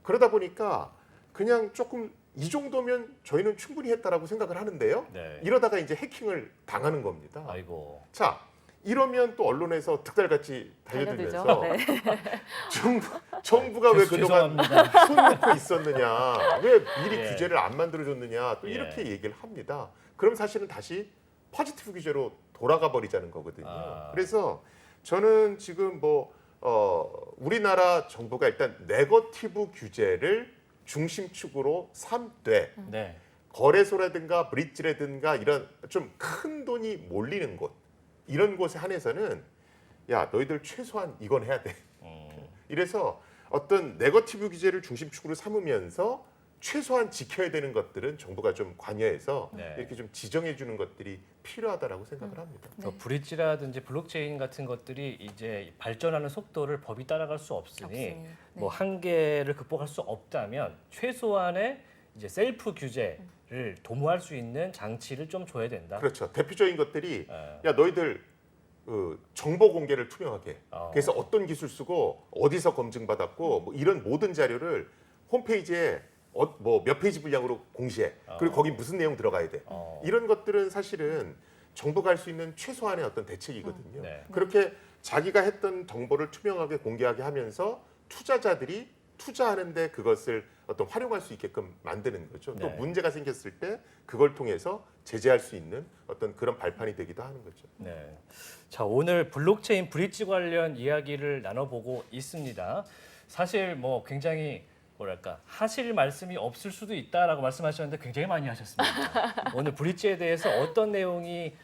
그러다 보니까 그냥 조금 이 정도면 저희는 충분히 했다라고 생각을 하는데요. 네. 이러다가 이제 해킹을 당하는 겁니다. 아이고. 자, 이러면 또 언론에서 득달같이 달려들면서 달려들죠. 네. 정부가 왜 그동안 죄송합니다. 손 놓고 있었느냐, 왜 미리 예. 규제를 안 만들어줬느냐, 또 예. 이렇게 얘기를 합니다. 그럼 사실은 다시 포지티브 규제로 돌아가 버리자는 거거든요. 그래서 저는 지금 우리나라 정부가 일단 네거티브 규제를 중심축으로 삼되 네. 거래소라든가 브릿지라든가 이런 좀 큰 돈이 몰리는 곳 이런 곳에 한해서는 야 너희들 최소한 이건 해야 돼. 이래서 어떤 네거티브 규제를 중심축으로 삼으면서 최소한 지켜야 되는 것들은 정부가 좀 관여해서 네. 이렇게 좀 지정해 주는 것들이 필요하다라고 생각을 합니다. 그래서 브릿지라든지 블록체인 같은 것들이 이제 발전하는 속도를 법이 따라갈 수 없으니 없으니. 뭐 한계를 극복할 수 없다면 최소한의 이제 셀프 규제를 도모할 수 있는 장치를 좀 줘야 된다. 그렇죠. 대표적인 것들이 예. 야 너희들 정보 공개를 투명하게. 어. 그래서 어떤 기술 쓰고 어디서 검증받았고 뭐 이런 모든 자료를 홈페이지에 뭐 몇 페이지 분량으로 공시해. 그리고 거기 무슨 내용 들어가야 돼. 어. 이런 것들은 사실은 정부가 할 수 있는 최소한의 어떤 대책이거든요. 네. 그렇게 자기가 했던 정보를 투명하게 공개하게 하면서 투자자들이 투자하는데 그것을 어떤 활용할 수 있게끔 만드는 거죠. 또 네. 문제가 생겼을 때 그걸 통해서 제재할 수 있는 어떤 그런 발판이 되기도 하는 거죠. 네. 자, 오늘 블록체인 브릿지 관련 이야기를 나눠보고 있습니다. 사실 뭐 굉장히 뭐랄까 하실 말씀이 없을 수도 있다라고 말씀하셨는데 굉장히 많이 하셨습니다. 오늘 브릿지에 대해서 어떤 내용이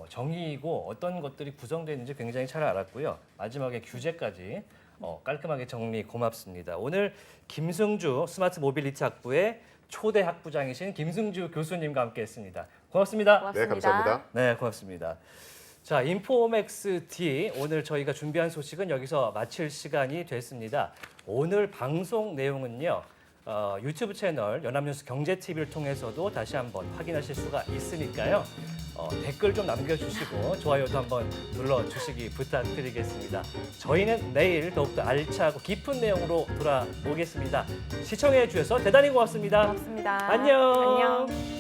정의이고 어떤 것들이 구성되어 있는지 굉장히 잘 알았고요. 마지막에 규제까지 깔끔하게 정리 고맙습니다. 오늘 김승주 스마트 모빌리티 학부의 초대 학부장이신 김승주 교수님과 함께했습니다. 고맙습니다. 고맙습니다. 네, 감사합니다. 네, 고맙습니다. 자, 인포맥스 D 오늘 저희가 준비한 소식은 여기서 마칠 시간이 됐습니다. 오늘 방송 내용은요. 유튜브 채널 연합뉴스 경제TV를 통해서도 다시 한번 확인하실 수가 있으니까요. 댓글 좀 남겨주시고 좋아요도 한번 눌러주시기 부탁드리겠습니다. 저희는 내일 더욱더 알차고 깊은 내용으로 돌아오겠습니다. 시청해 주셔서 대단히 고맙습니다. 고맙습니다. 안녕. 안녕.